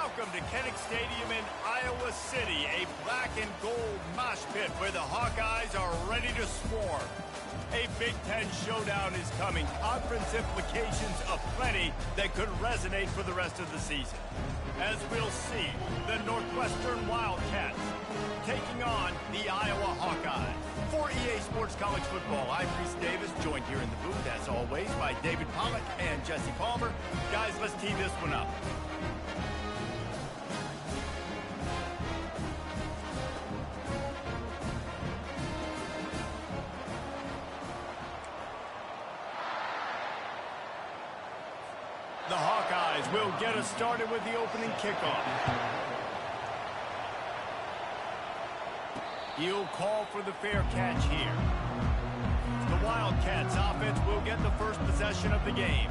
Welcome to Kinnick Stadium in Iowa City, a black and gold mosh pit where the Hawkeyes are ready to swarm. A Big Ten showdown is coming. Conference implications aplenty that could resonate for the rest of the season. As we'll see, the Northwestern Wildcats taking on the Iowa Hawkeyes. For EA Sports College Football, I'm Reese Davis, joined here in the booth, as always, by David Pollack and Jesse Palmer. Guys, let's tee this one up. The Hawkeyes will get us started with the opening kickoff. He'll call for the fair catch here. The Wildcats offense will get the first possession of the game.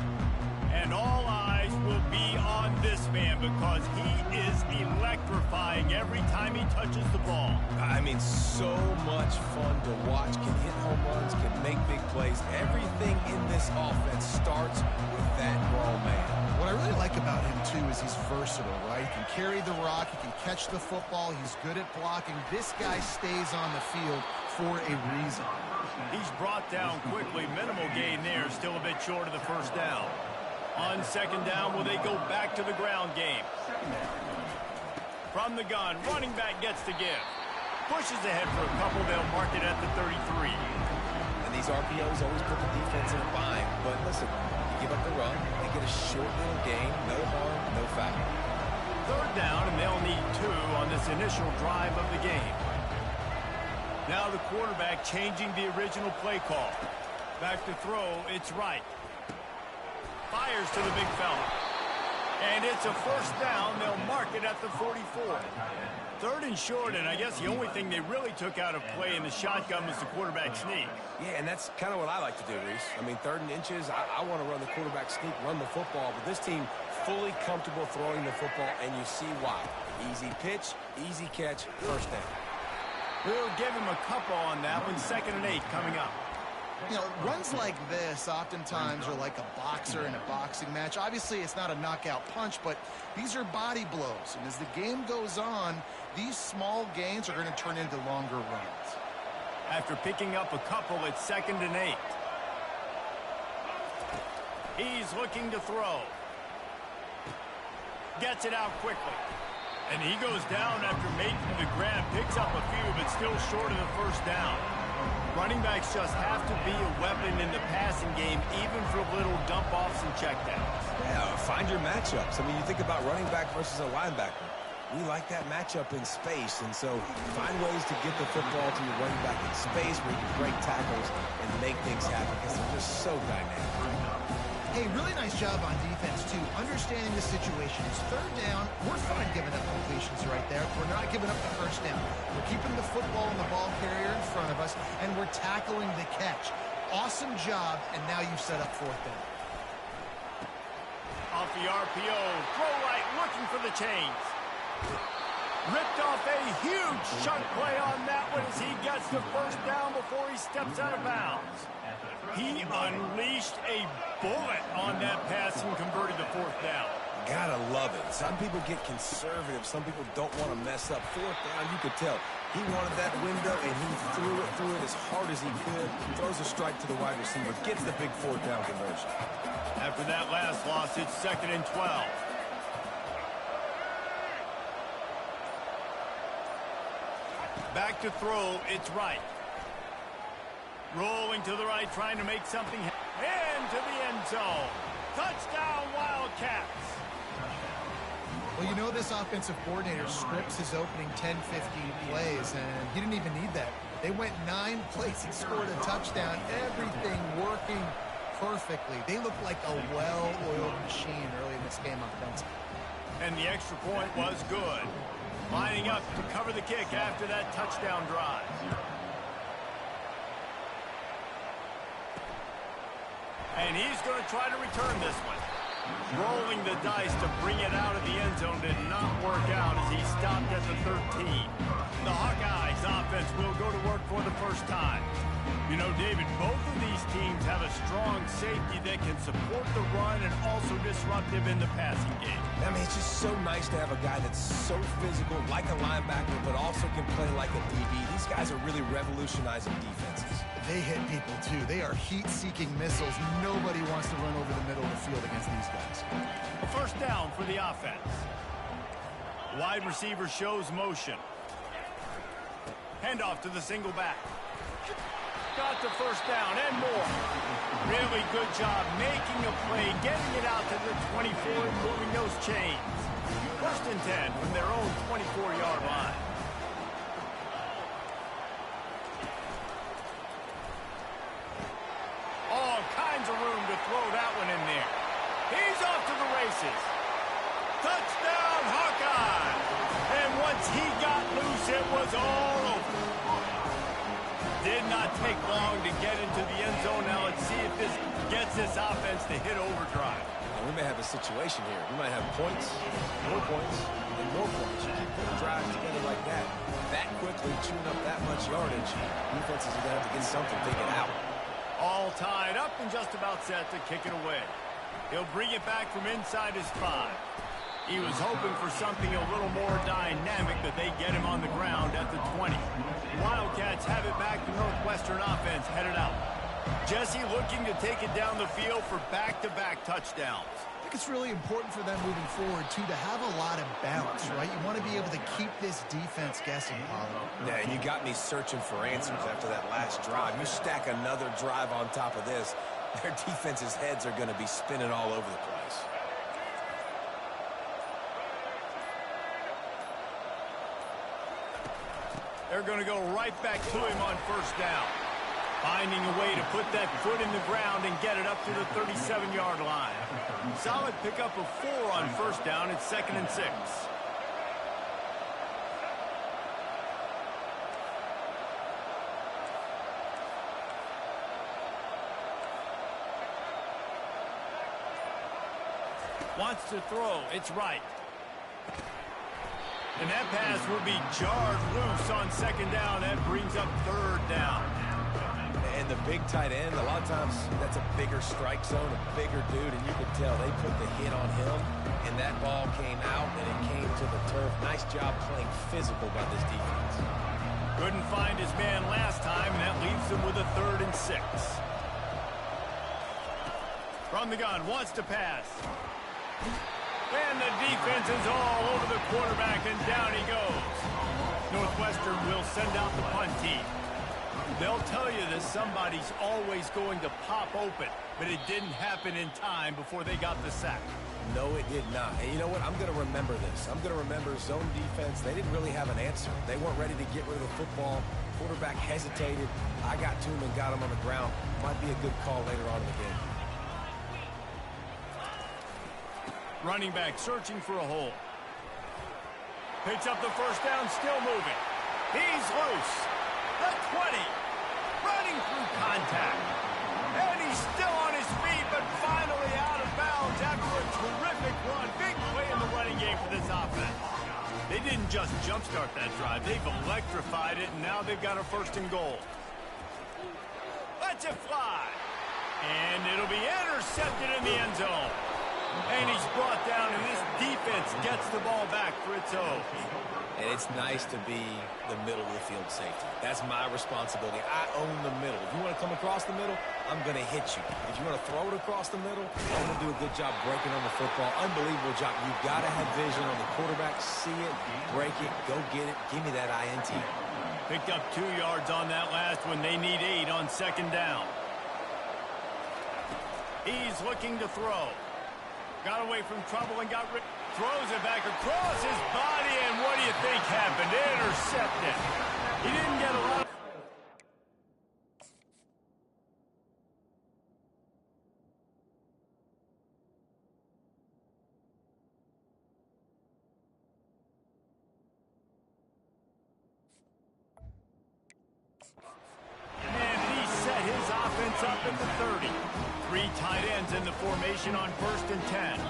And all eyes will be on this man because he is electrifying every time he touches the ball. I mean, so much fun to watch. Can hit home runs, can make big plays. Everything in this offense starts with that raw man. What I really like about him, too, is he's versatile, right? He can carry the rock, he can catch the football, he's good at blocking. This guy stays on the field for a reason. He's brought down quickly. Minimal gain there, still a bit short of the first down. On second down, will they go back to the ground game? From the gun, running back gets to give. Pushes ahead for a couple, they'll mark it at the 33. And these RPOs always put the defense in a bind. But listen, you give up the run, they get a short little gain, no harm, no foul. Third down, and they'll need 2 on this initial drive of the game. Now the quarterback changing the original play call. Back to throw, it's right. Fires to the big fella. And it's a first down. They'll mark it at the 44. Third and short, and I guess the only thing they really took out of play in the shotgun was the quarterback sneak. Yeah, and that's kind of what I like to do, Reese. I mean, 3rd and inches, I want to run the quarterback sneak, run the football, but this team fully comfortable throwing the football, and you see why. Easy pitch, easy catch, first down. We'll give him a couple on that one. 2nd and 8 coming up. You know, runs like this oftentimes are like a boxer in a boxing match. Obviously, it's not a knockout punch, but these are body blows. And as the game goes on, these small gains are going to turn into longer runs. After picking up a couple, it's 2nd and 8. He's looking to throw. Gets it out quickly. And he goes down after making the grab. Picks up a few, but still short of the first down. Running backs just have to be a weapon in the passing game, even for little dump-offs and checkdowns. Yeah, find your matchups. I mean, you think about running back versus a linebacker. We like that matchup in space, and so find ways to get the football to your running back in space where you can break tackles and make things happen because they're just so dynamic. Hey, really nice job on defense, too, understanding the situation. It's 3rd down. We're fine giving up completions right there. We're not giving up the first down. We're keeping the football and the ball carrier in front of us, and we're tackling the catch. Awesome job, and now you've set up 4th down. Off the RPO, throw right, looking for the chains. Ripped off a huge chunk play on that one as he gets the first down before he steps out of bounds. He unleashed a bullet on that pass and converted the 4th down. Gotta love it. Some people get conservative. Some people don't want to mess up. 4th down, you could tell. He wanted that window, and he threw it as hard as he could. Throws a strike to the wide receiver. Gets the big 4th down conversion. After that last loss, it's 2nd and 12. Back to throw, it's right. Rolling to the right, trying to make something into the end zone. Touchdown, Wildcats. Well, you know this offensive coordinator scripts his opening 10, 15 plays, and he didn't even need that. They went 9 plays and scored a touchdown. Everything working perfectly. They look like a well-oiled machine early in this game offensively. And the extra point was good. Lining up to cover the kick after that touchdown drive. And he's going to try to return this one. Rolling the dice to bring it out of the end zone did not work out as he stopped at the 13. The Hawkeyes offense will go to work for the first time. You know, David, both of these teams have a strong safety that can support the run and also disruptive in the passing game. I mean, it's just so nice to have a guy that's so physical, like a linebacker, but also can play like a DB. These guys are really revolutionizing defenses. They hit people, too. They are heat-seeking missiles. Nobody wants to run over the middle of the field against these guys. A first down for the offense. Wide receiver shows motion. Handoff to the single back. Got the first down and more. Really good job making a play, getting it out to the 24 and moving those chains. First and 10 from their own 24-yard line. All kinds of room to throw that one in there. He's off to the races. Touchdown, Hawkeye! And once he got loose, it was all over. Did not take long to get into the end zone. Now let's see if this gets this offense to hit overdrive. And we may have a situation here. We might have points, and more points. You keep putting drives together like that quickly, chewing up that much yardage, defenses are going to have to get something figured out. All tied up and just about set to kick it away. He'll bring it back from inside his 5. He was hoping for something a little more dynamic, but they get him on the ground at the 20. Wildcats have it back to Northwestern offense headed out. Jesse looking to take it down the field for back-to-back touchdowns. I think it's really important for them moving forward, too, to have a lot of balance, right? You want to be able to keep this defense guessing, Paulo. Yeah, and you got me searching for answers after that last drive. You stack another drive on top of this, their defense's heads are going to be spinning all over the place. They're going to go right back to him on first down. Finding a way to put that foot in the ground and get it up to the 37-yard line. Solid pickup of 4 on first down. It's 2nd and 6. Wants to throw. It's right. And that pass will be jarred loose on 2nd down. That brings up 3rd down. And the big tight end, a lot of times that's a bigger strike zone, a bigger dude, and you can tell they put the hit on him, and that ball came out, and it came to the turf. Nice job playing physical by this defense. Couldn't find his man last time, and that leaves him with a 3rd and 6. From the gun, wants to pass. And the defense is all over the quarterback, and down he goes. Northwestern will send out the punt team. They'll tell you that somebody's always going to pop open, but it didn't happen in time before they got the sack. No, it did not. And you know what? I'm going to remember this. I'm going to remember zone defense. They didn't really have an answer. They weren't ready to get rid of the football. Quarterback hesitated. I got to him and got him on the ground. Might be a good call later on in the game. Running back searching for a hole. Picks up the first down, still moving. He's loose. The 20. Running through contact. And he's still on his feet, but finally out of bounds after a terrific run. Big play in the running game for this offense. They didn't just jumpstart that drive. They've electrified it, and now they've got a 1st and goal. Let's it fly. And it'll be intercepted in the end zone. And he's brought down, and this defense gets the ball back for its own. And it's nice to be the middle of the field safety. That's my responsibility. I own the middle. If you want to come across the middle, I'm going to hit you. If you want to throw it across the middle, I'm going to do a good job breaking on the football. Unbelievable job. You've got to have vision on the quarterback. See it, break it, go get it. Give me that INT. Picked up 2 yards on that last one. They need 8 on 2nd down. He's looking to throw. Got away from trouble and got rid. Throws it back across his body, and what do you think happened? Intercepted. He didn't get a lot. And he set his offense up at the 30. 3 tight ends in the formation on 1st and 10.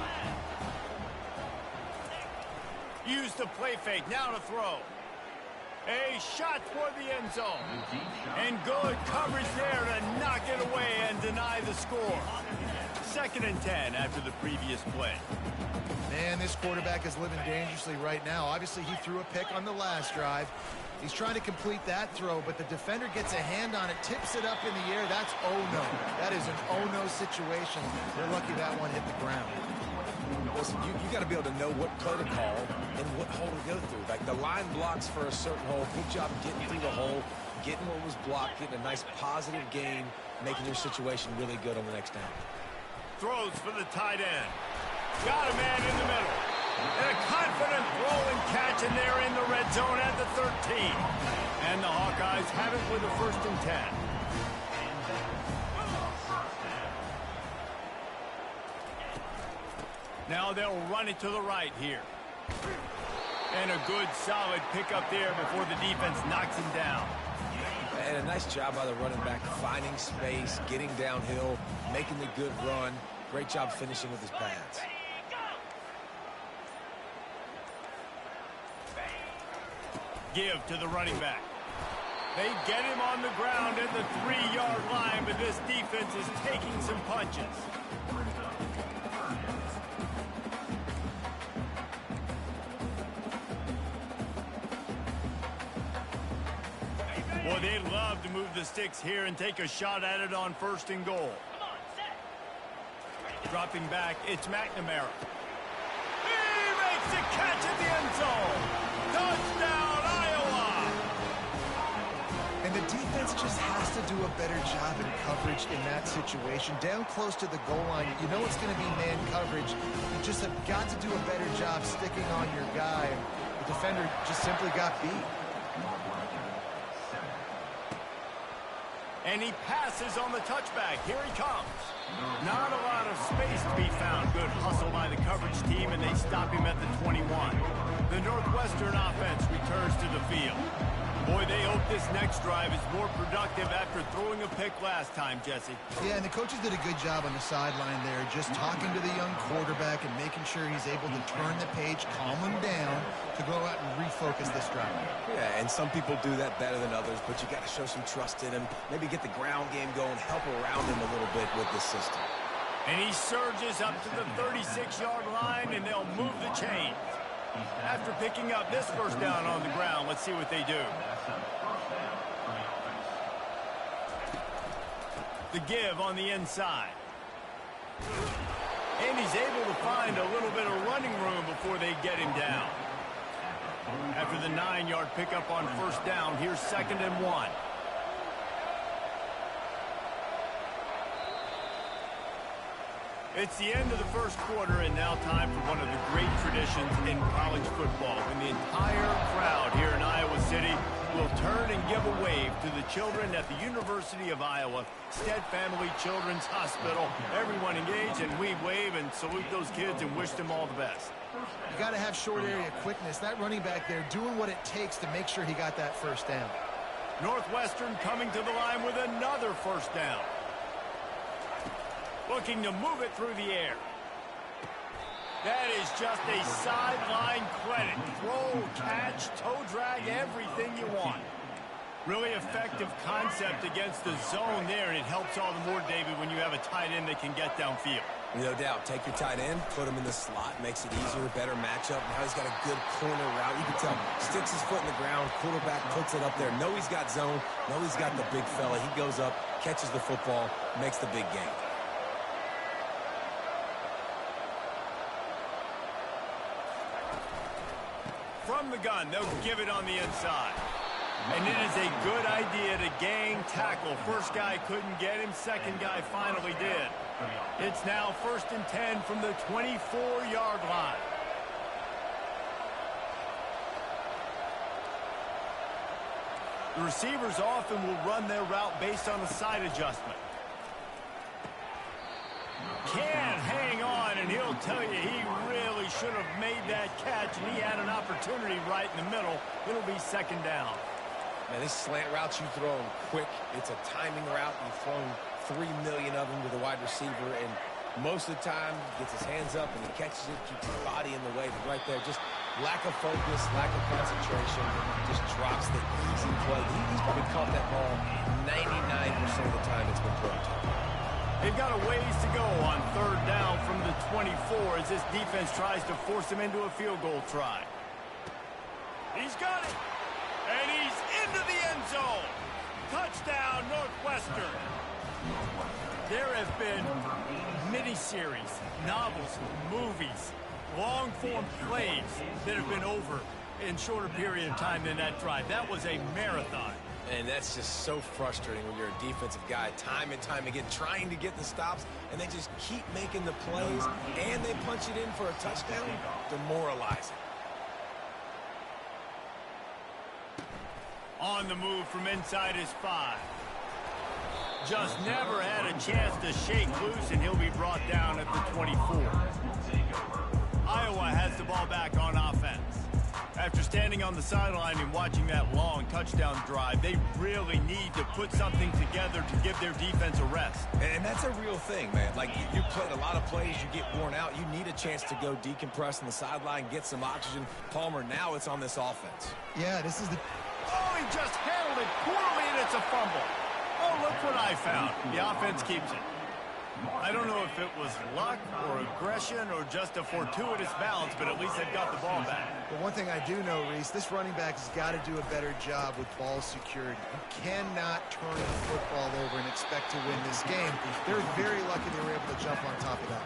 Use the play fake, now to throw. A shot toward the end zone. And good coverage there to knock it away and deny the score. 2nd and 10 after the previous play. Man, this quarterback is living dangerously right now. Obviously, he threw a pick on the last drive. He's trying to complete that throw, but the defender gets a hand on it, tips it up in the air. That's oh-no. That is an oh-no situation. They're lucky that one hit the ground. Listen, you got to be able to know what play to call and what hole to go through. Like the line blocks for a certain hole. Good job getting through the hole, getting what was blocked, getting a nice positive gain, making your situation really good on the next down. Throws for the tight end. Got a man in the middle. And a confident throw and catch, and they're in the red zone at the 13. And the Hawkeyes have it with a 1st and 10. Now they'll run it to the right here. And a good, solid pickup there before the defense knocks him down. And a nice job by the running back, finding space, getting downhill, making the good run. Great job finishing with his pads. Give to the running back. They get him on the ground at the 3-yard line, but this defense is taking some punches. Boy, they'd love to move the sticks here and take a shot at it on 1st and goal. Dropping back, it's McNamara. He makes the catch at the end zone. Touchdown, Iowa! And the defense just has to do a better job in coverage in that situation. Down close to the goal line, you know it's going to be man coverage. You just have got to do a better job sticking on your guy. And the defender just simply got beat. And he passes on the touchback. Here he comes. Not a lot of space to be found. Good hustle by the coverage team, and they stop him at the 21. The Northwestern offense returns to the field. Boy, they hope this next drive is more productive after throwing a pick last time, Jesse. Yeah, and the coaches did a good job on the sideline there, just talking to the young quarterback and making sure he's able to turn the page, calm him down to go out and refocus this drive. Yeah, and some people do that better than others, but you got to show some trust in him, maybe get the ground game going, help around him a little bit with this system. And he surges up to the 36-yard line, and they'll move the chains. After picking up this 1st down on the ground, let's see what they do. The give on the inside. And he's able to find a little bit of running room before they get him down. After the 9-yard pickup on 1st down, here's 2nd and 1. It's the end of the 1st quarter, and now time for one of the great traditions in college football, when the entire crowd here in Iowa City will turn and give a wave to the children at the University of Iowa, Stead Family Children's Hospital. Everyone engage, and we wave and salute those kids and wish them all the best. You got to have short area quickness. That running back there doing what it takes to make sure he got that 1st down. Northwestern coming to the line with another 1st down. Looking to move it through the air. That is just a sideline credit. Throw, catch, toe drag, everything you want. Really effective concept against the zone there, and it helps all the more, David, when you have a tight end that can get downfield. No doubt. Take your tight end, put him in the slot, makes it easier, better matchup. Now he's got a good corner route. You can tell, sticks his foot in the ground, quarterback puts it up there. Know he's got zone, know he's got the big fella. He goes up, catches the football, makes the big game. From the gun, they'll give it on the inside. And it is a good idea to gang tackle. 1st guy couldn't get him, 2nd guy finally did. It's now 1st and 10 from the 24-yard line. The receivers often will run their route based on a side adjustment. Can't hang on, and he'll tell you he really should have made that catch, and he had an opportunity right in the middle. It'll be 2nd down. Man, these slant routes you throw them quick. It's a timing route. You've thrown 3 million of them to the wide receiver, and most of the time he gets his hands up and he catches it, keeps his body in the way. But right there, just Lack of focus, lack of concentration, just drops the easy play. He's probably caught that ball 99% of the time it's been thrown to him. They've got a ways to go on third down from the 24 as this defense tries to force him into a field goal try. He's got it, and he's into the end zone. Touchdown, Northwestern. There have been miniseries, novels, movies, long-form plays that have been over in shorter period of time than that drive. That was a marathon. And that's just so frustrating when you're a defensive guy, time and time again, trying to get the stops, and they just keep making the plays, and they punch it in for a touchdown. Demoralizing. On the move from inside his 5. Just never had a chance to shake loose, and he'll be brought down at the 24. Iowa has the ball back on offense. After standing on the sideline and watching that long touchdown drive, they really need to put something together to give their defense a rest. And that's a real thing, man. Like, you played a lot of plays, you get worn out, you need a chance to go decompress on the sideline, get some oxygen. Palmer, now it's on this offense. Yeah, this is the... Oh, he just handled it poorly, and it's a fumble. Oh, look what I found. The offense keeps it. I don't know if it was luck or aggression or just a fortuitous bounce, but at least they've got the ball back. But one thing I do know, Reese, this running back has got to do a better job with ball security. You cannot turn the football over and expect to win this game. They're very lucky they were able to jump on top of that.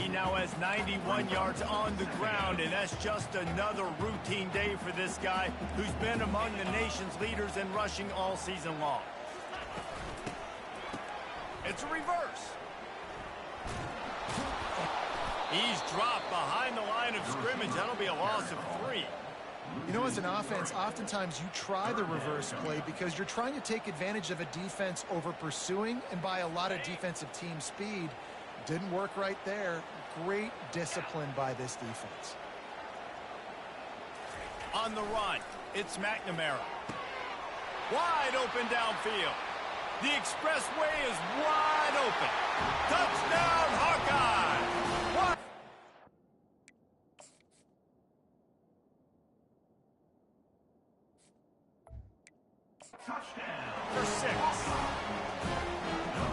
He now has 91 yards on the ground, and that's just another routine day for this guy who's been among the nation's leaders in rushing all season long. It's a reverse. He's dropped behind the line of scrimmage. That'll be a loss of 3. You know, as an offense, oftentimes you try the reverse play because you're trying to take advantage of a defense over pursuing and by a lot of defensive team speed. Didn't work right there. Great discipline by this defense. On the run, it's McNamara. Wide open downfield. The expressway is wide open. Touchdown, Hawkeyes! What? Touchdown for 6.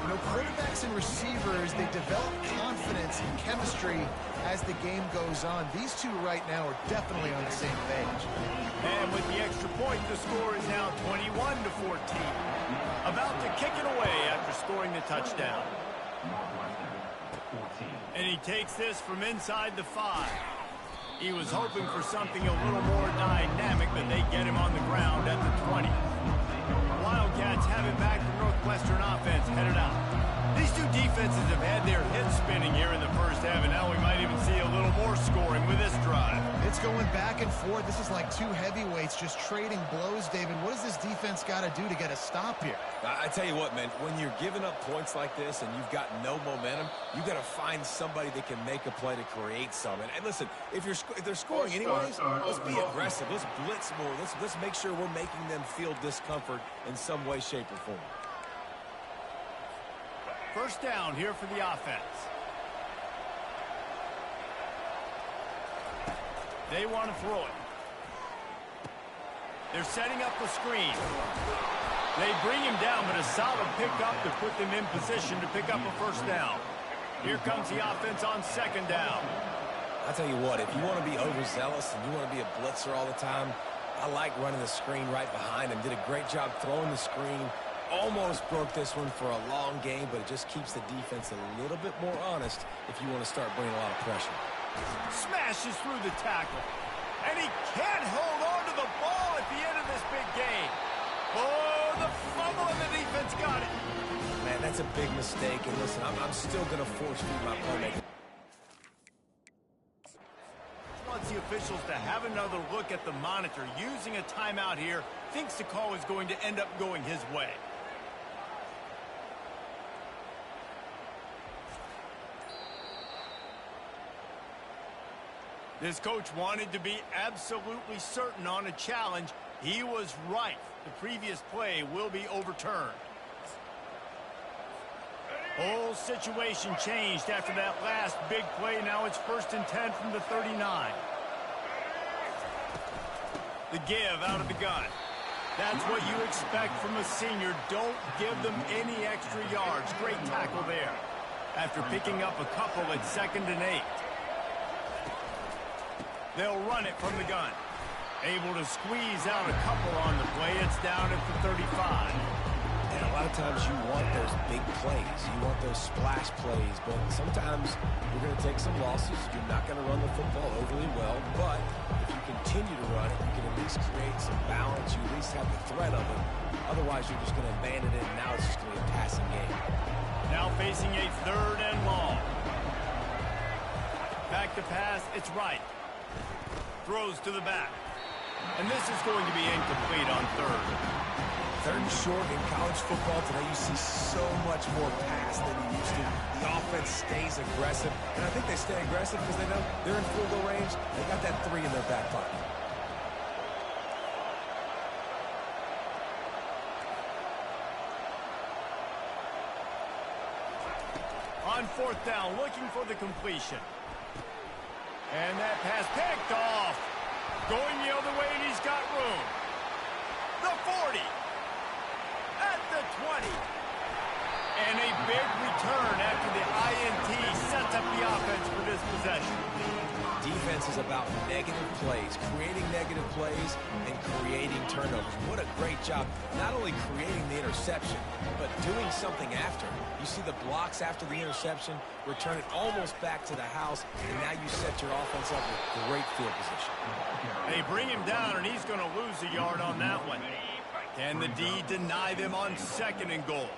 You know, quarterbacks and receivers, they develop confidence and chemistry as the game goes on. These two right now are definitely on the same page. And with the extra point, the score is now 21-14. About to kick it away after scoring the touchdown. And he takes this from inside the 5. He was hoping for something a little more dynamic, but they get him on the ground at the 20. Wildcats have it back to Northwestern offense headed out. These two defenses have had their heads spinning here in the first half, and now we might even see a little more scoring with this drive. It's going back and forth. This is like two heavyweights just trading blows, David. What does this defense got to do to get a stop here? I tell you what, man, when you're giving up points like this and you've got no momentum, you got to find somebody that can make a play to create some. And listen, if they're scoring anyways, let's be aggressive. Let's blitz more. Let's make sure we're making them feel discomfort in some way, shape, or form. First down here for the offense. They want to throw it. They're setting up the screen. They bring him down, but a solid pickup to put them in position to pick up a first down. Here comes the offense on second down. I tell you what, if you want to be overzealous and you want to be a blitzer all the time, I like running the screen right behind him. Did a great job throwing the screen. Almost broke this one for a long game, but it just keeps the defense a little bit more honest if you want to start bringing a lot of pressure. Smashes through the tackle. And he can't hold on to the ball at the end of this big game. Oh, the fumble, and the defense got it. Man, that's a big mistake. And listen, I'm still going to force feed my playmaker. Wants the officials to have another look at the monitor. Using a timeout here, thinks the call is going to end up going his way. This coach wanted to be absolutely certain on a challenge. He was right. The previous play will be overturned. Whole situation changed after that last big play. Now it's 1st and 10 from the 39. The give out of the gun. That's what you expect from a senior. Don't give them any extra yards. Great tackle there. After picking up a couple at 2nd and 8. They'll run it from the gun. Able to squeeze out a couple on the play. It's down at the 35. And a lot of times you want those big plays. You want those splash plays. But sometimes you're going to take some losses. You're not going to run the football overly well. But if you continue to run it, you can at least create some balance. You at least have the threat of it. Otherwise, you're just going to abandon it, and now it's just going to be a passing game. Now facing a 3rd and long. Back to pass. It's right. Throws to the back. And this is going to be incomplete on 3rd. 3rd and short in college football today, you see so much more pass than you used to. The offense stays aggressive, and I think they stay aggressive because they know they're in field goal range. They got that 3 in their back pocket. On 4th down, looking for the completion. And that pass picked off. Going the other way, and he's got room. The 40. At the 20. And a big return after the INT sets up the offense for this possession. Defense is about negative plays, creating negative plays and creating turnovers. What a great job, not only creating the interception, but doing something after. You see the blocks after the interception, return it almost back to the house, and now you set your offense up with great field position. They bring him down, and he's going to lose a yard on that one. Can the D deny them on 2nd and goal?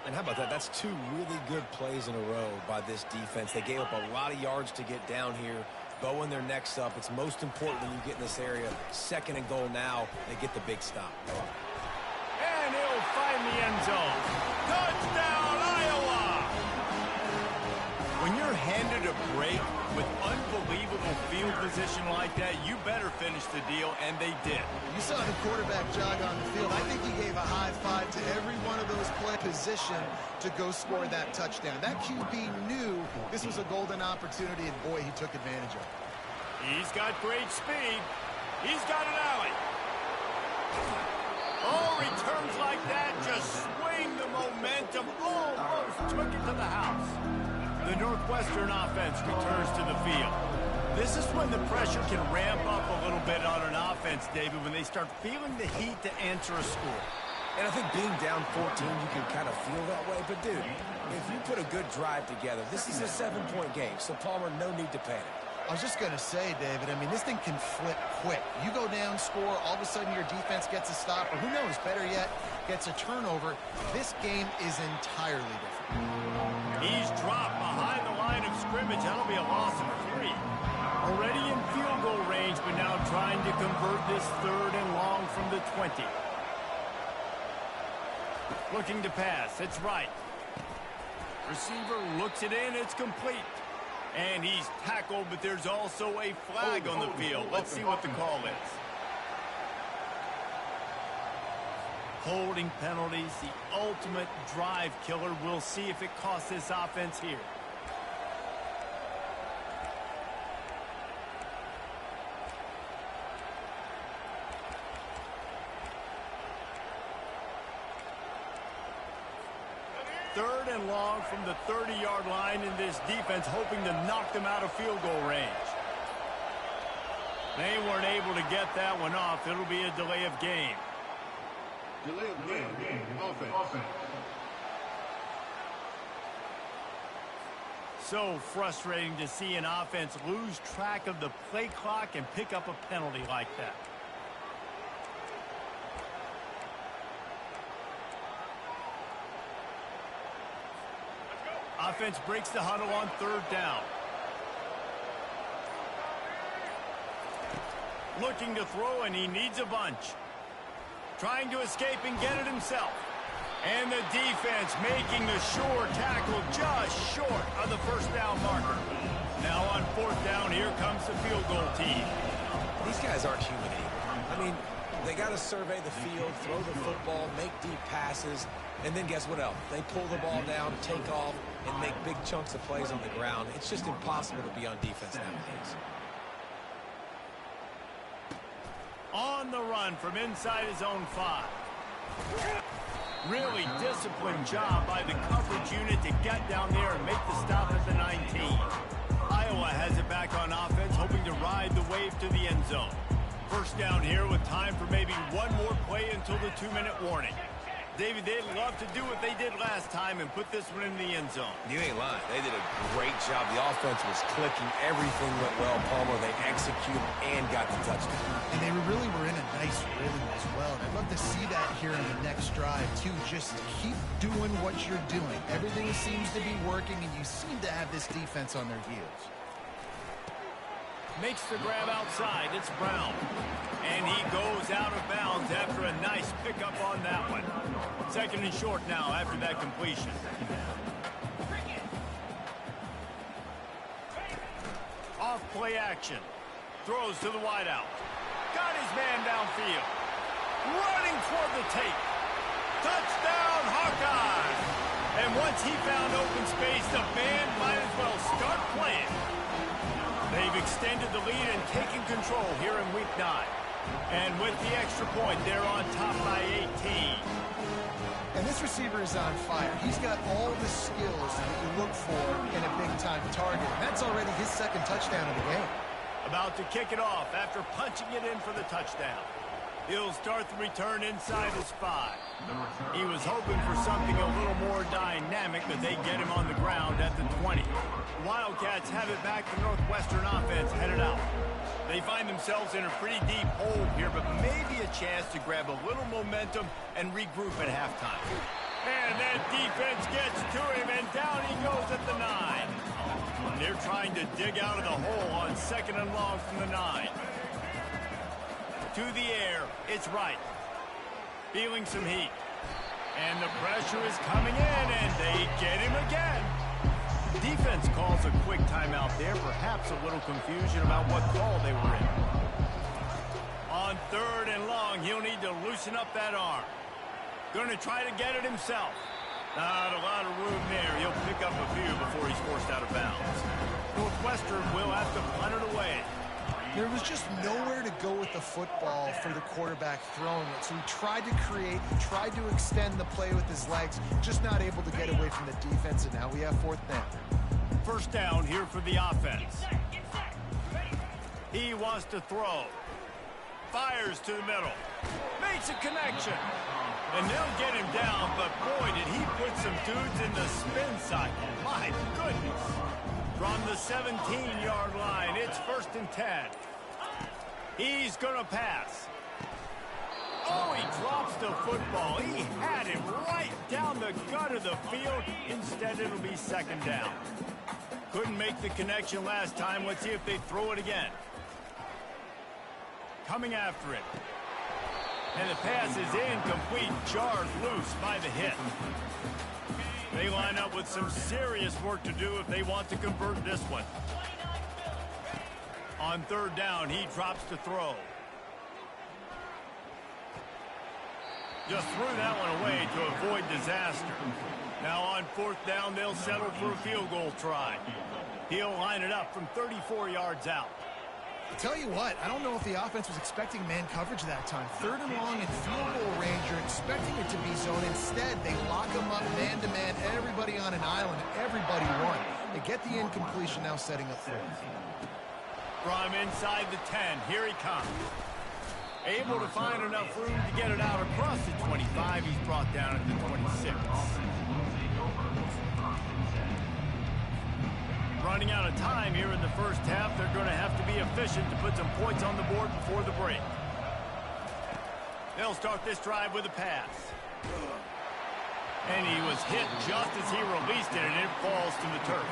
And how about that? That's 2 really good plays in a row by this defense. They gave up a lot of yards to get down here. Bowing their necks up. It's most important when you get in this area. 2nd and goal now. They get the big stop. And he'll find the end zone. Touchdown, Iowa! When you're handed a break with unbelievable field position like that, you better finish the deal, and they did. You saw the quarterback jog on the field. I think he gave a high five to every one of those play position to go score that touchdown. That QB knew this was a golden opportunity, and boy, he took advantage of it. He's got great speed. He's got an alley. Oh, returns like that just swing the momentum. Almost took it to the house. The Northwestern offense returns to the field. This is when the pressure can ramp up a little bit on an offense, David, when they start feeling the heat to answer a score. And I think being down 14, you can kind of feel that way. But, dude, if you put a good drive together, this is a 7-point game. So, Palmer, no need to panic. I was just going to say, David, I mean, this thing can flip quick. You go down, score, all of a sudden your defense gets a stop, or who knows, better yet, gets a turnover. This game is entirely different. He's dropped behind the line of scrimmage. That'll be a loss of 3. Already in field goal range, but now trying to convert this 3rd and long from the 20. Looking to pass. It's right. Receiver looks it in. It's complete. And he's tackled, but there's also a flag on the field. Let's see what the call is. Holding penalties, the ultimate drive killer. We'll see if it costs this offense here. Third and long from the 30-yard line, in this defense hoping to knock them out of field goal range. They weren't able to get that one off. It'll be a delay of game. Delay of game. Offense. So frustrating to see an offense lose track of the play clock and pick up a penalty like that. Offense breaks the huddle on 3rd down. Looking to throw, and he needs a bunch. Trying to escape and get it himself. And the defense making the sure tackle just short of the 1st down marker. Now on 4th down, here comes the field goal team. These guys aren't human anymore. I mean, they got to survey the field, throw the football, make deep passes, and then guess what else? They pull the ball down, take off, and make big chunks of plays on the ground. It's just impossible to be on defense nowadays. On the run from inside his own 5. Really disciplined job by the coverage unit to get down there and make the stop at the 19. Iowa has it back on offense, hoping to ride the wave to the end zone. First down here with time for maybe one more play until the 2-minute warning. David, they'd love to do what they did last time and put this one in the end zone. You ain't lying. They did a great job. The offense was clicking. Everything went well, Palmer. They executed and got the touchdown. And they really were in a nice rhythm as well. And I'd love to see that here in the next drive, too. Just keep doing what you're doing. Everything seems to be working, and you seem to have this defense on their heels. Makes the grab outside. It's Brown. And he goes out of bounds after a nice pickup on that one. Second and short now after that completion. Off play action. Throws to the wideout. Got his man downfield. Running toward the tape. Touchdown, Hawkeyes! And once he found open space, the band might as well start playing. They've extended the lead and taken control here in Week 9. And with the extra point, they're on top by 18. And this receiver is on fire. He's got all the skills that you look for in a big-time target. That's already his second touchdown of the game. About to kick it off after punching it in for the touchdown. He'll start the return inside his 5. He was hoping for something a little more dynamic, but they get him on the ground at the 20. Wildcats have it back. The Northwestern offense headed out. They find themselves in a pretty deep hole here, but maybe a chance to grab a little momentum and regroup at halftime. And that defense gets to him, and down he goes at the 9. And they're trying to dig out of the hole on 2nd and long from the 9. To the air, it's right. Feeling some heat. And the pressure is coming in, and they get him again. Defense calls a quick timeout there. Perhaps a little confusion about what call they were in. On 3rd and long, he'll need to loosen up that arm. Going to try to get it himself. Not a lot of room there. He'll pick up a few before he's forced out of bounds. Northwestern will have to punt it away. There was just nowhere to go with the football for the quarterback throwing it. So he tried to create, he tried to extend the play with his legs, just not able to get away from the defense, and now we have 4th down. First down here for the offense. He wants to throw. Fires to the middle. Makes a connection. And they'll get him down, but boy, did he put some dudes in the spin cycle. My goodness. From the 17-yard line, it's 1st and 10. He's going to pass. Oh, he drops the football. He had him right down the gut of the field. Instead, it'll be 2nd down. Couldn't make the connection last time. Let's see if they throw it again. Coming after it. And the pass is incomplete. Jarred loose by the hit. They line up with some serious work to do if they want to convert this one. On 3rd down, he drops to throw. Just threw that one away to avoid disaster. Now on 4th down, they'll settle for a field goal try. He'll line it up from 34 yards out. I'll tell you what, I don't know if the offense was expecting man coverage that time. 3rd and long in field goal range, you're expecting it to be zone. Instead, they lock them up man-to-man, everybody on an island, everybody won. They get the incompletion, now setting up 4th. From inside the 10, here he comes. Able to find enough room to get it out across the 25. He's brought down at the 26. Running out of time here in the first half. They're going to have to be efficient to put some points on the board before the break. They'll start this drive with a pass. And he was hit just as he released it, and it falls to the turf.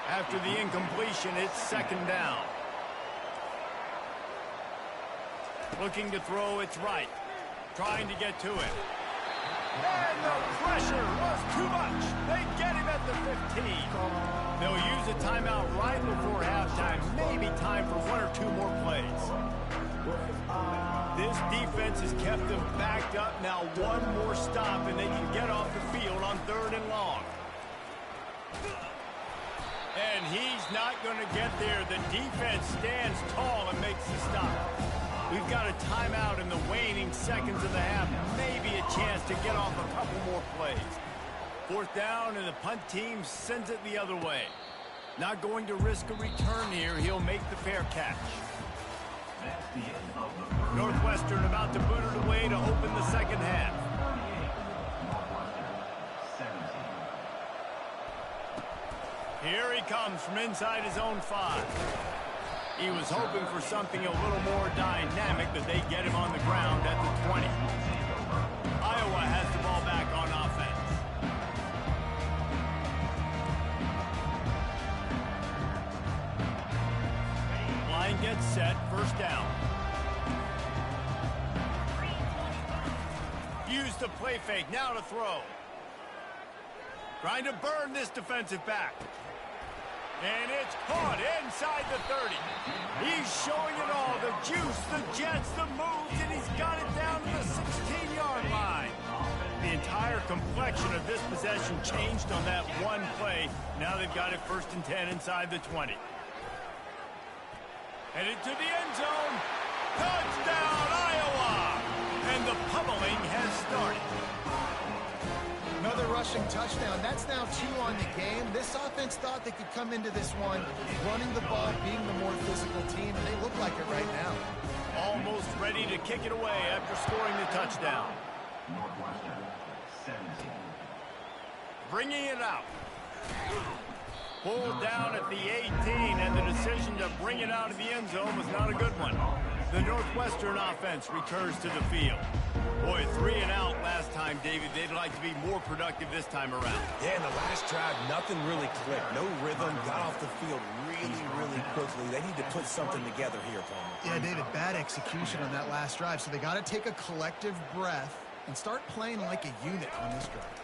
After the incompletion, it's 2nd down. Looking to throw, it's right. Trying to get to it. And the pressure was too much. They get him at the 15. They'll use a timeout right before halftime. Maybe time for 1 or 2 more plays. This defense has kept them backed up. Now 1 more stop, and they can get off the field on 3rd and long. And he's not going to get there. The defense stands tall and makes the stop. We've got got a timeout in the waning seconds of the half. Maybe a chance to get off a couple more plays. Fourth down, and the punt team sends it the other way. Not going to risk a return here. He'll make the fair catch. Northwestern about to boot it away to open the second half. Here he comes from inside his own 5. He was hoping for something a little more dynamic, but they get him on the ground at the 20. Iowa has the ball back on offense. Line gets set, first down. Use the play fake, now to throw. Trying to burn this defensive back. And it's caught inside the 30. He's showing it all. The juice, the jets, the moves, and he's got it down to the 16-yard line. The entire complexion of this possession changed on that one play. Now they've got it 1st and 10 inside the 20. Headed to the end zone. Touchdown, Iowa! And the pummeling has started. Another rushing touchdown. That's now 2 on the game. This offense thought they could come into this one running the ball, being the more physical team, and they look like it right now. Almost ready to kick it away after scoring the touchdown. Northwestern, 17. Bringing it out. Pulled down at the 18, and the decision to bring it out of the end zone was not a good one. The Northwestern offense returns to the field. Boy, 3 and out last time, David. They'd like to be more productive this time around. Yeah, in the last drive, nothing really clicked. No rhythm, got off the field really quickly. They need to put something together here, Palmer. Yeah, David, bad execution on that last drive, so they got to take a collective breath and start playing like a unit on this drive.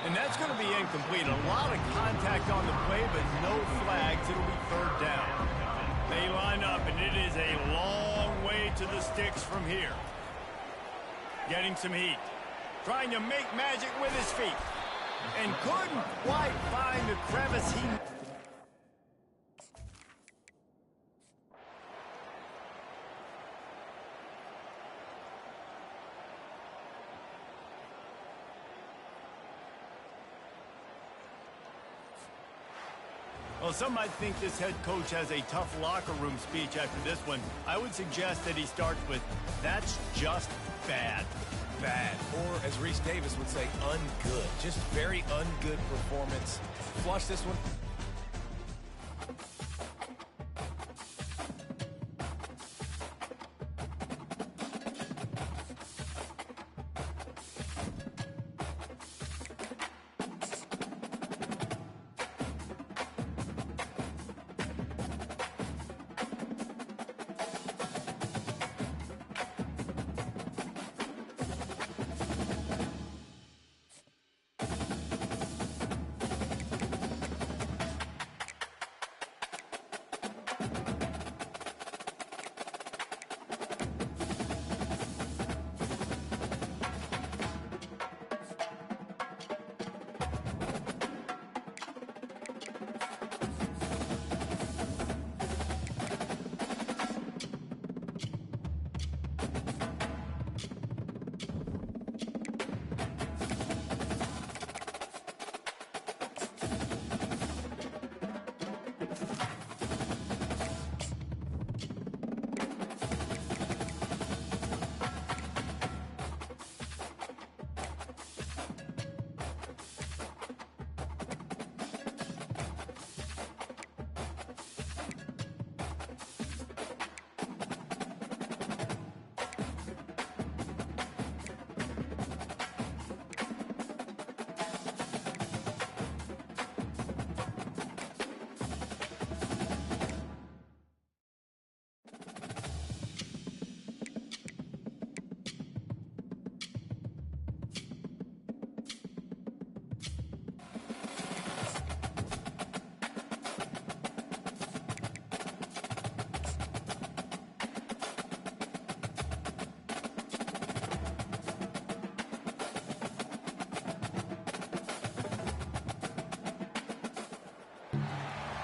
And that's going to be incomplete. A lot of contact on the play, but no flags. It'll be 3rd down. They line up, and it is a long way to the sticks from here. Getting some heat. Trying to make magic with his feet. And couldn't quite find the crevice he... Well, some might think this head coach has a tough locker room speech after this one. I would suggest that he starts with, "That's just bad." Bad. Or, as Reese Davis would say, ungood. Just very ungood performance. Flush this one.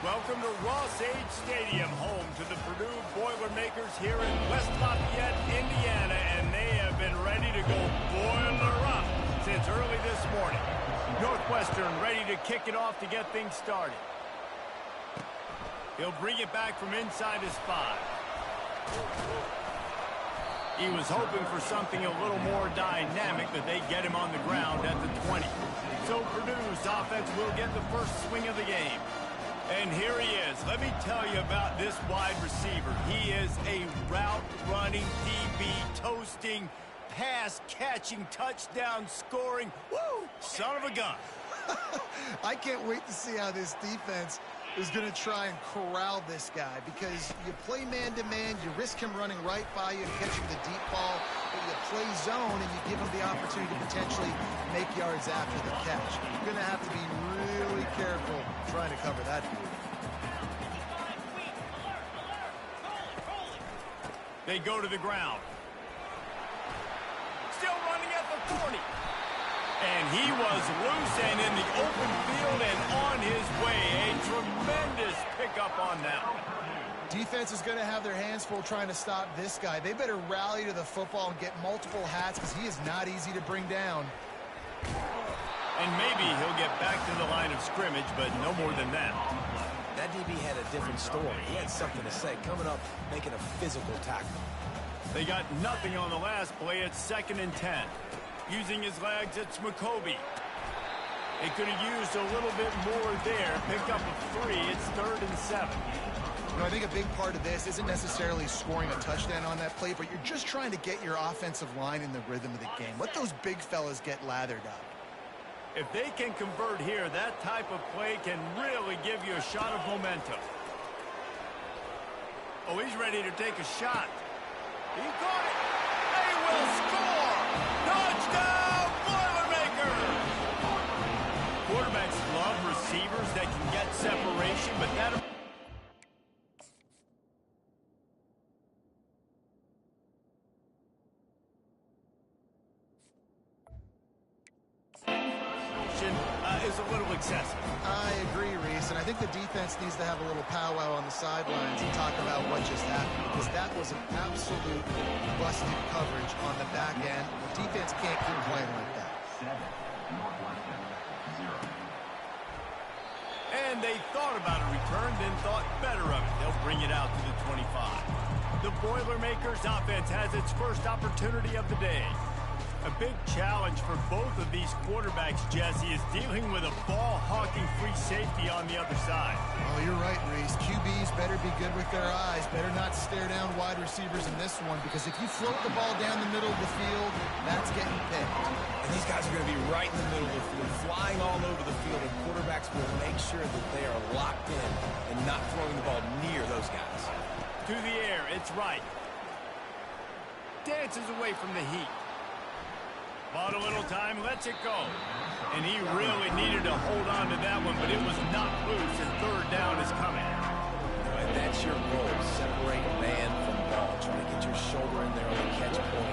Welcome to Ross-Age Stadium, home to the Purdue Boilermakers here in West Lafayette, Indiana, and they have been ready to go boiler up since early this morning. Northwestern ready to kick it off to get things started. He'll bring it back from inside his 5. He was hoping for something a little more dynamic, but they get him on the ground at the 20. So Purdue's offense will get the first swing of the game. And here he is. Let me tell you about this wide receiver. He is a route-running, DB, toasting, pass-catching, touchdown-scoring, woo, son of a gun. I can't wait to see how this defense is going to try and corral this guy, because you play man-to-man, you risk him running right by you and catching the deep ball, but you play zone and you give him the opportunity to potentially make yards after the catch. You're going to have to be really careful trying to cover that view. They go to the ground. Still running at the 40. And he was loose and in the open field and on his way. A tremendous pickup on that. Defense is going to have their hands full trying to stop this guy. They better rally to the football and get multiple hats, because he is not easy to bring down. And maybe he'll get back to the line of scrimmage, but no more than that. That DB had a different story. He had something to say, coming up, making a physical tackle. They got nothing on the last play. It's 2nd and 10. Using his legs, it's McCoby. They could have used a little bit more there. Pick up a 3. It's 3rd and 7. You know, I think a big part of this isn't necessarily scoring a touchdown on that play, but you're just trying to get your offensive line in the rhythm of the game. Let those big fellas get lathered up. If they can convert here, that type of play can really give you a shot of momentum. Oh, he's ready to take a shot. He got it. They will score. Touchdown, Boilermakers! Quarterbacks love receivers that can get separation, but that... is a little excessive. I agree, Reese, and I think the defense needs to have a little powwow on the sidelines and talk about what just happened, because that was an absolute busted coverage on the back end. The defense can't keep playing like that. 7, Northwestern, 0. And they thought about a return, then thought better of it. They'll bring it out to the 25. The Boilermakers offense has its first opportunity of the day. A big challenge for both of these quarterbacks, Jesse, is dealing with a ball-hawking free safety on the other side. Oh, you're right, Reese. QBs better be good with their eyes. Better not stare down wide receivers in this one, because if you float the ball down the middle of the field, that's getting picked. And these guys are going to be right in the middle of the field, flying all over the field, and quarterbacks will make sure that they are locked in and not throwing the ball near those guys. To the air, it's right. Dances away from the heat. Bought a little time, lets it go. And he really needed to hold on to that one, but it was not loose, and 3rd down is coming. And that's your goal, separate man from ball. Try to get your shoulder in there on the catch point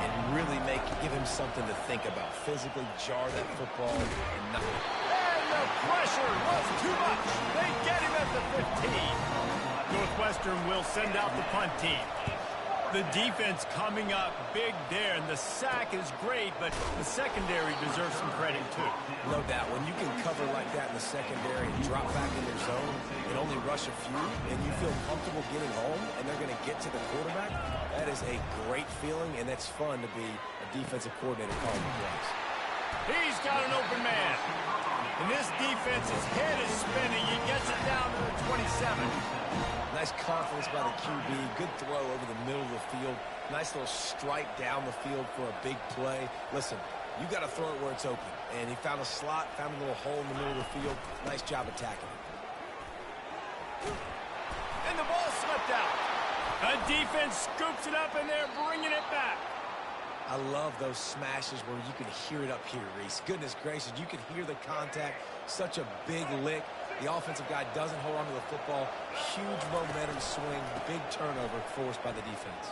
and really give him something to think about. Physically jar that football and not... And the pressure was too much. They get him at the 15. Northwestern will send out the punt team. The defense coming up big there, and the sack is great, but the secondary deserves some credit, too. No doubt. When you can cover like that in the secondary and drop back in their zone and only rush a few, and you feel comfortable getting home, and they're going to get to the quarterback, that is a great feeling, and that's fun to be a defensive coordinator calling the plays. He's got an open man. And this defense's head is spinning. He gets it down to the 27. Nice confidence by the QB. Good throw over the middle of the field. Nice little strike down the field for a big play. Listen, you got to throw it where it's open. And he found a slot, found a little hole in the middle of the field. Nice job attacking it. And the ball slipped out. A defense scoops it up, and they're bringing it back. I love those smashes where you can hear it up here, Reese. Goodness gracious, you can hear the contact. Such a big lick. The offensive guy doesn't hold on to the football. Huge momentum swing, big turnover forced by the defense.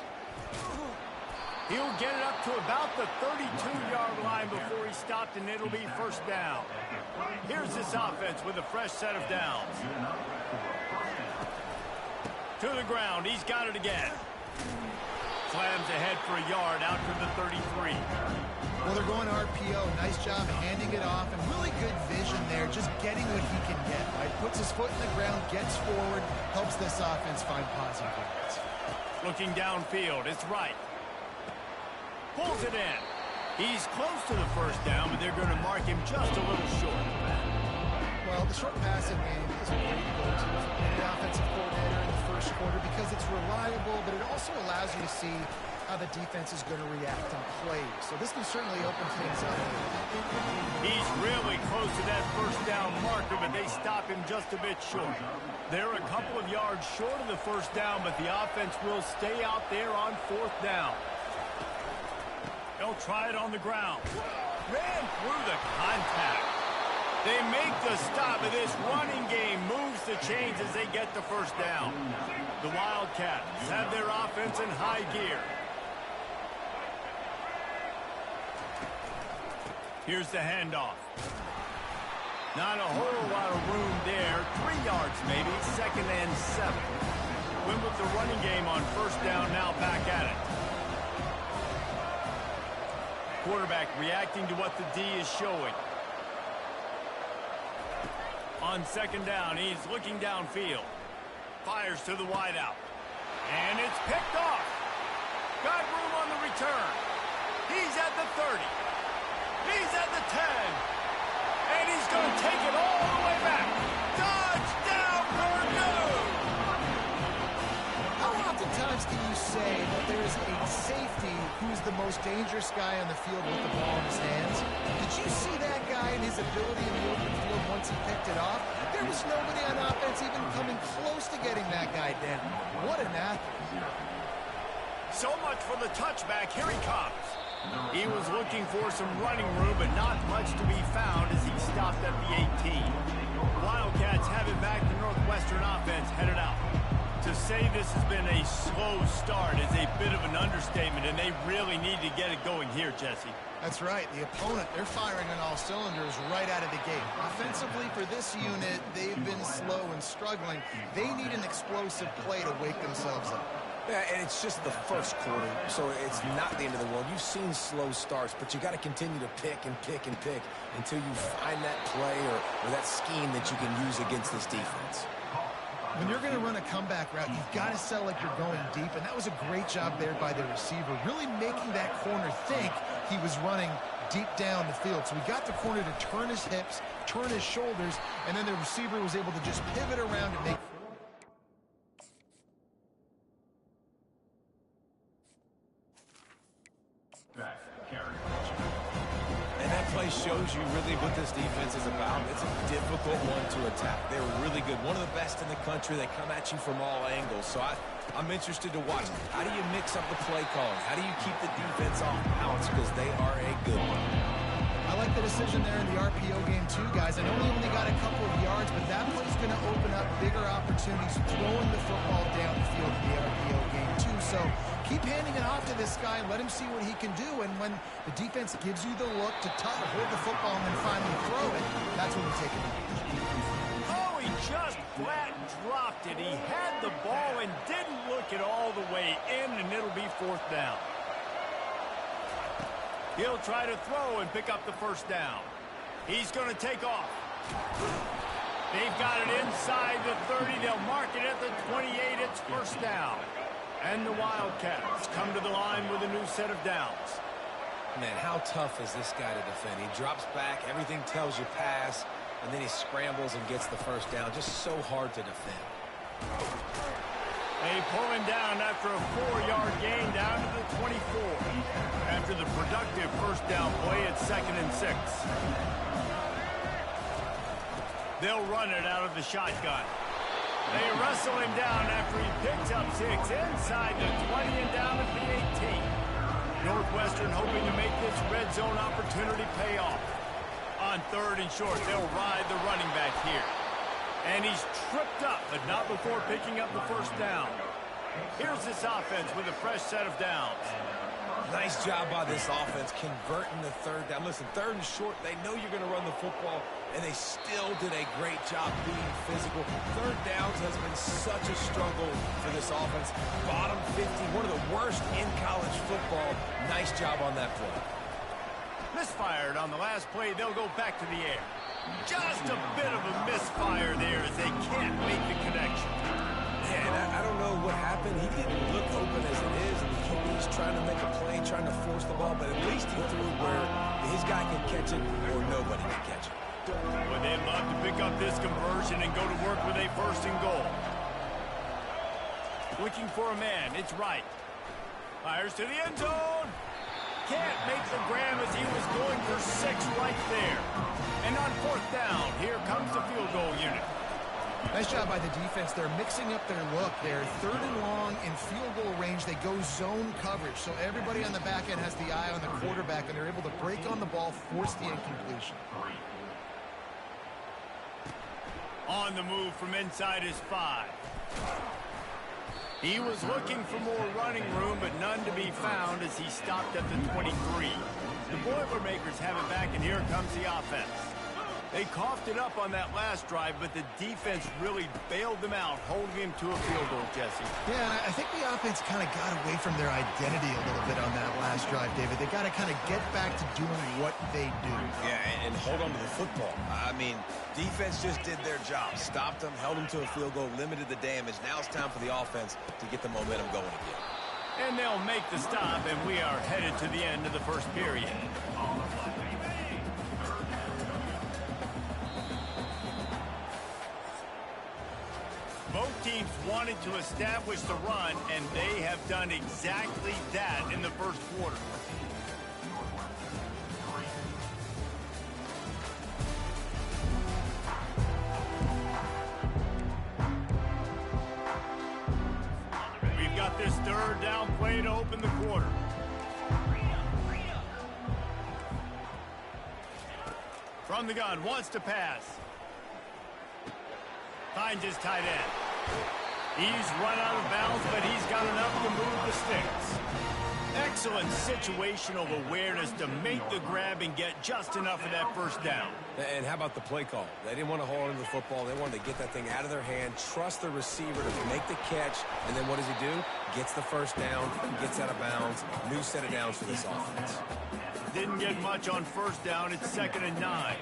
He'll get it up to about the 32-yard line before he stopped, and it'll be first down. Here's this offense with a fresh set of downs. To the ground. He's got it again. Slams ahead for a yard out to the 33. Well, they're going RPO. Nice job handing it off, and really good vision there, just getting what he can get, right? Puts his foot in the ground, gets forward, helps this offense find positive yards. Looking downfield, it's right. Pulls it in. He's close to the first down, but they're going to mark him just a little short. Well, the short passing game is a great go-to for any offensive coordinator in the first quarter because it's reliable, but it also allows you to see how the defense is going to react on plays. So this can certainly open things up. He's really close to that first down marker, but they stop him just a bit short. They're a couple of yards short of the first down, but the offense will stay out there on fourth down. They'll try it on the ground. Ran through the contact. They make the stop, and this running game moves the chains as they get the first down. The Wildcats have their offense in high gear. Here's the handoff. Not a whole lot of room there. 3 yards maybe, 2nd and 7. Win with the running game on first down, now back at it. Quarterback reacting to what the D is showing. On 2nd down, he's looking downfield. Fires to the wideout. And it's picked off. Got room on the return. He's at the 30. He's at the 10. And he's going to take it all the way back. Touchdown, Purdue! How oftentimes can you say that there's a safety who's the most dangerous guy on the field with the ball in his hands? Did you see that guy and his ability in the open field once he picked it off? There was nobody on offense even coming close to getting that guy down. What an athlete. So much for the touchback. Here he comes. He was looking for some running room, but not much to be found as he stopped at the 18. Wildcats have it back. The Northwestern offense headed out. To say this has been a slow start is a bit of an understatement, and they really need to get it going here, Jesse. That's right. The opponent, they're firing on all cylinders right out of the gate. Offensively, for this unit, they've been slow and struggling. They need an explosive play to wake themselves up. Yeah, and it's just the first quarter, so it's not the end of the world. You've seen slow starts, but you got to continue to pick and pick and pick until you find that play or that scheme that you can use against this defense. When you're going to run a comeback route, you've got to sell like you're going deep, and that was a great job there by the receiver, really making that corner think he was running deep down the field. So he got the corner to turn his hips, turn his shoulders, and then the receiver was able to just pivot around and make... And that play shows you really what this defense is about. It's a difficult one to attack. They're really good. One of the best in the country. They come at you from all angles. So I'm interested to watch. How do you mix up the play calling? How do you keep the defense off balance? Because they are a good one. I like the decision there in the RPO game too, guys. I know he only got a couple of yards, but that play's going to open up bigger opportunities throwing the football down the field in the RPO game too. So keep handing it off to this guy and let him see what he can do. And when the defense gives you the look to hold the football and then finally throw it, that's when you take it. Oh, he just flat dropped it. He had the ball and didn't look it all the way in, and it'll be fourth down. He'll try to throw and pick up the first down. He's going to take off. They've got it inside the 30. They'll mark it at the 28. It's first down. And the Wildcats come to the line with a new set of downs. Man, how tough is this guy to defend? He drops back, everything tells you pass, and then he scrambles and gets the first down. Just so hard to defend. They pull him down after a 4-yard gain down to the 24. After the productive first down play, it's 2nd and 6. They'll run it out of the shotgun. They wrestle him down after he picks up 6 inside the 20 and down at the 18. Northwestern hoping to make this red zone opportunity pay off. On 3rd and short, they'll ride the running back here. And he's tripped up, but not before picking up the first down. Here's this offense with a fresh set of downs. Nice job by this offense converting the third down. Listen, third and short, they know you're going to run the football, and they still did a great job being physical. Third downs has been such a struggle for this offense. Bottom 50, one of the worst in college football. Nice job on that play. Misfired on the last play. They'll go back to the air. Just a bit of a misfire there as they can't make the connection. Yeah, and I don't know what happened. He didn't look open as it is, and the QB's trying to make a play, trying to force the ball, but at least he threw where his guy can catch it or nobody can catch it. Well, they'd love to pick up this conversion and go to work with a first and goal. Looking for a man. It's right. Fires to the end zone. Can't make the grab as he was going for 6 right there. And on fourth down, here comes the field goal unit. Nice job by the defense. They're mixing up their look. They're third and long in field goal range. They go zone coverage. So everybody on the back end has the eye on the quarterback, and they're able to break on the ball, force the incompletion. On the move from inside his 5. He was looking for more running room, but none to be found as he stopped at the 23. The Boilermakers have it back, and here comes the offense. They coughed it up on that last drive, but the defense really bailed them out, holding him to a field goal, Jesse. Yeah, and I think the offense kind of got away from their identity a little bit on that last drive, David. They got to kind of get back to doing what they do. Yeah, and hold on to the football. I mean, defense just did their job. Stopped them, held them to a field goal, limited the damage. Now it's time for the offense to get the momentum going again. And they'll make the stop, and we are headed to the end of the first period. Both teams wanted to establish the run, and they have done exactly that in the first quarter. We've got this third down play to open the quarter. From the gun, wants to pass. Finds his tight end. He's run out of bounds, but he's got enough to move the sticks. Excellent situational awareness to make the grab and get just enough of that first down. And how about the play call? They didn't want to hold on to the football. They wanted to get that thing out of their hand, trust the receiver to make the catch, and then what does he do? Gets the first down, gets out of bounds. New set of downs for this offense. Didn't get much on first down. It's 2nd and 9.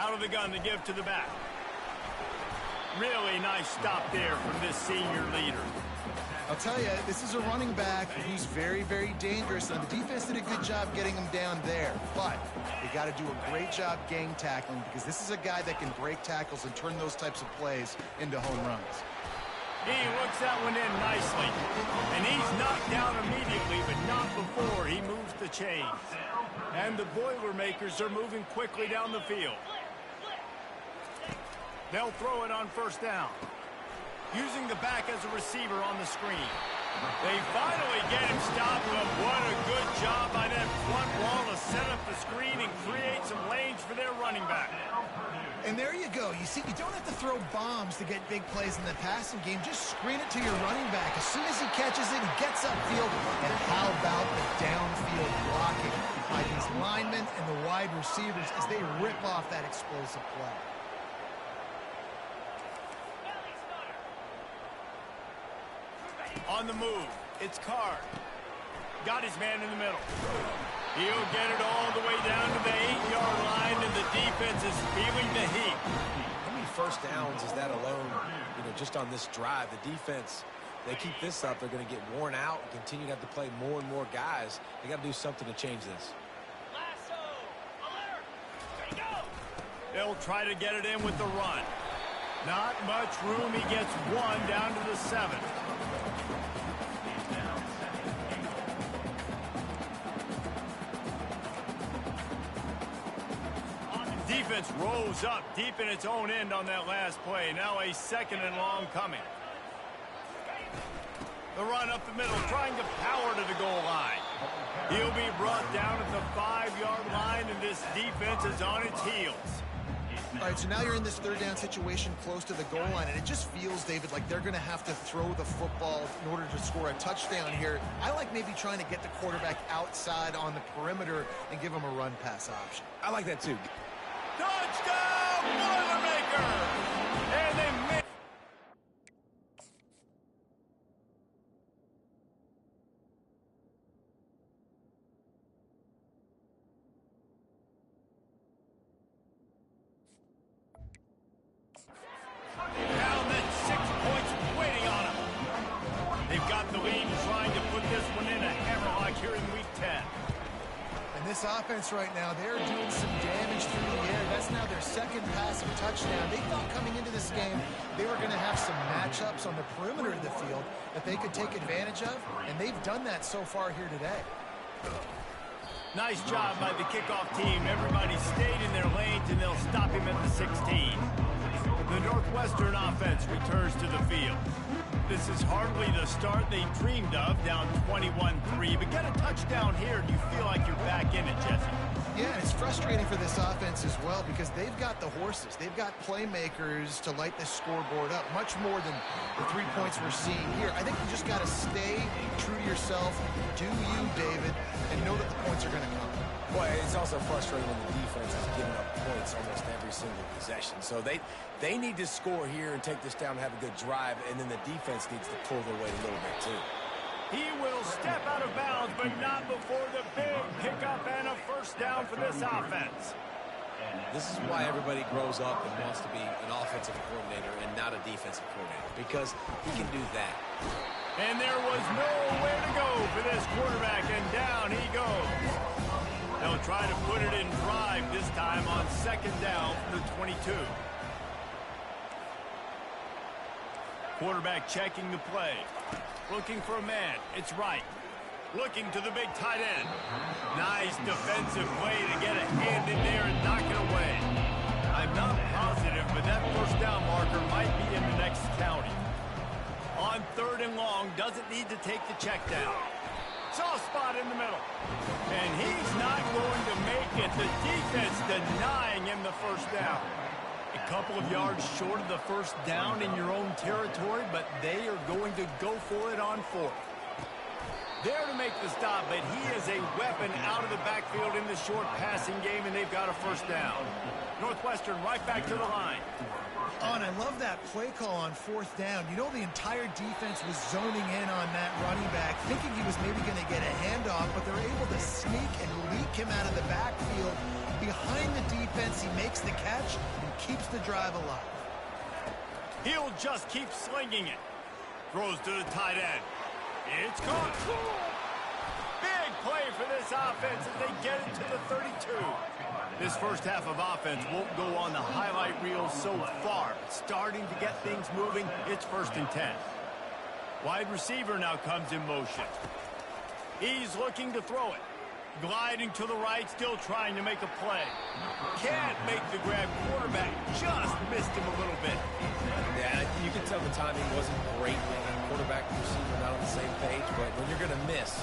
Out of the gun to give to the back. Really nice stop there from this senior leader. I'll tell you, this is a running back who's very, very dangerous, and the defense did a good job getting him down there. But they got to do a great job gang tackling, because this is a guy that can break tackles and turn those types of plays into home runs. He looks that one in nicely. And he's knocked down immediately, but not before he moves the chains. And the Boilermakers are moving quickly down the field. They'll throw it on first down. Using the back as a receiver on the screen. They finally get him stopped, but what a good job by that front wall to set up the screen and create some lanes for their running back. And there you go. You see, you don't have to throw bombs to get big plays in the passing game. Just screen it to your running back. As soon as he catches it, he gets upfield. And how about the downfield blocking by these linemen and the wide receivers as they rip off that explosive play? On the move, it's Card. Got his man in the middle. He'll get it all the way down to the 8-yard line, and the defense is feeling the heat. How many first downs is that alone, just on this drive? The defense, they keep this up, they're going to get worn out and continue to have to play more and more guys. They got to do something to change this. Lasso, alert, ready, go. They'll try to get it in with the run. Not much room. He gets one down to the 7. Defense rose up deep in its own end on that last play. Now a 2nd and long coming. The run up the middle, trying to power to the goal line. He'll be brought down at the 5-yard line, and this defense is on its heels. All right, so now you're in this third down situation close to the goal line, and it just feels, David, like they're going to have to throw the football in order to score a touchdown here. I like maybe trying to get the quarterback outside on the perimeter and give him a run-pass option. I like that, too. Touchdown, Boilermaker! And they made... Now that's 6 points waiting on them. They've got the lead and trying to put this one in a hammerlock here in Week 10. And this offense right now, they're doing some damage through the air. That's now their second passing touchdown. They thought coming into this game they were going to have some matchups on the perimeter of the field that they could take advantage of, and they've done that so far here today. Nice job by the kickoff team. Everybody stayed in their lanes, and they'll stop him at the 16. The Northwestern offense returns to the field. This is hardly the start they dreamed of, down 21-3, but get a touchdown here and you feel like you're back in it, Jesse. Yeah, and it's frustrating for this offense as well because they've got the horses. They've got playmakers to light this scoreboard up, much more than the 3 points we're seeing here. I think you just got to stay true to yourself, do you, David, and know that the points are going to come. Boy, it's also frustrating when the defense is giving up points almost every single possession. So they need to score here and take this down and have a good drive, and then the defense needs to pull their weight a little bit too. He will step out of bounds, but not before the big pickup and a first down for this offense. This is why everybody grows up and wants to be an offensive coordinator and not a defensive coordinator, because he can do that. And there was nowhere to go for this quarterback, and down he goes. They'll try to put it in drive this time on second down from the 22. Quarterback checking the play. Looking for a man. It's right. Looking to the big tight end. Nice defensive play to get a hand in there and knock it away. I'm not positive, but that first down marker might be in the next county. On third and long, doesn't need to take the check down. Soft spot in the middle. And he's not going to make it. The defense denying him the first down. A couple of yards short of the first down in your own territory, but they are going to go for it on fourth. There to make the stop, but he is a weapon out of the backfield in the short passing game, and they've got a first down. Northwestern right back to the line. Oh, and I love that play call on fourth down. You know, the entire defense was zoning in on that running back, thinking he was maybe going to get a handoff, but they're able to sneak and leak him out of the backfield. Behind the defense, he makes the catch and keeps the drive alive. He'll just keep slinging it. Throws to the tight end. It's caught. Big play for this offense as they get it to the 32. This first half of offense won't go on the highlight reel so far. Starting to get things moving. It's 1st and 10. Wide receiver now comes in motion. He's looking to throw it. Gliding to the right, still trying to make a play. Can't make the grab. Quarterback just missed him a little bit. Yeah, you can tell the timing wasn't great. Quarterback and receiver not on the same page, but when you're going to miss,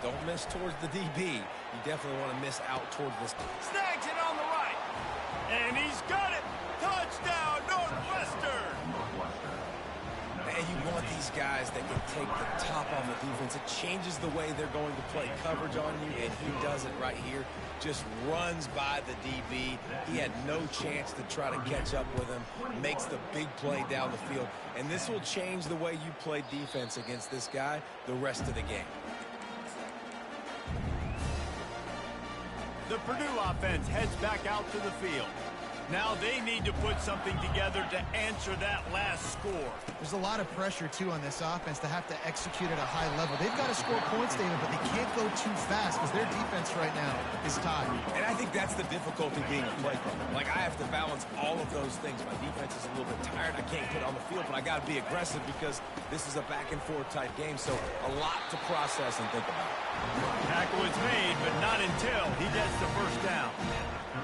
don't miss towards the DB. You definitely want to miss out towards this. Snags it on the right. And he's got it. Touchdown, Northwestern. And you want these guys that can take the top off the defense. It changes the way they're going to play coverage on you, and he does it right here. Just runs by the DB. He had no chance to try to catch up with him. Makes the big play down the field. And this will change the way you play defense against this guy the rest of the game. The Purdue offense heads back out to the field. Now they need to put something together to answer that last score. There's a lot of pressure, too, on this offense to have to execute at a high level. They've got to score points, David, but they can't go too fast because their defense right now is tied. And I think that's the difficulty being a play caller. Like, I have to balance all of those things. My defense is a little bit tired. I can't put it on the field, but I got to be aggressive because this is a back-and-forth type game, so a lot to process and think about. Tackle is made, but not until he gets the first down.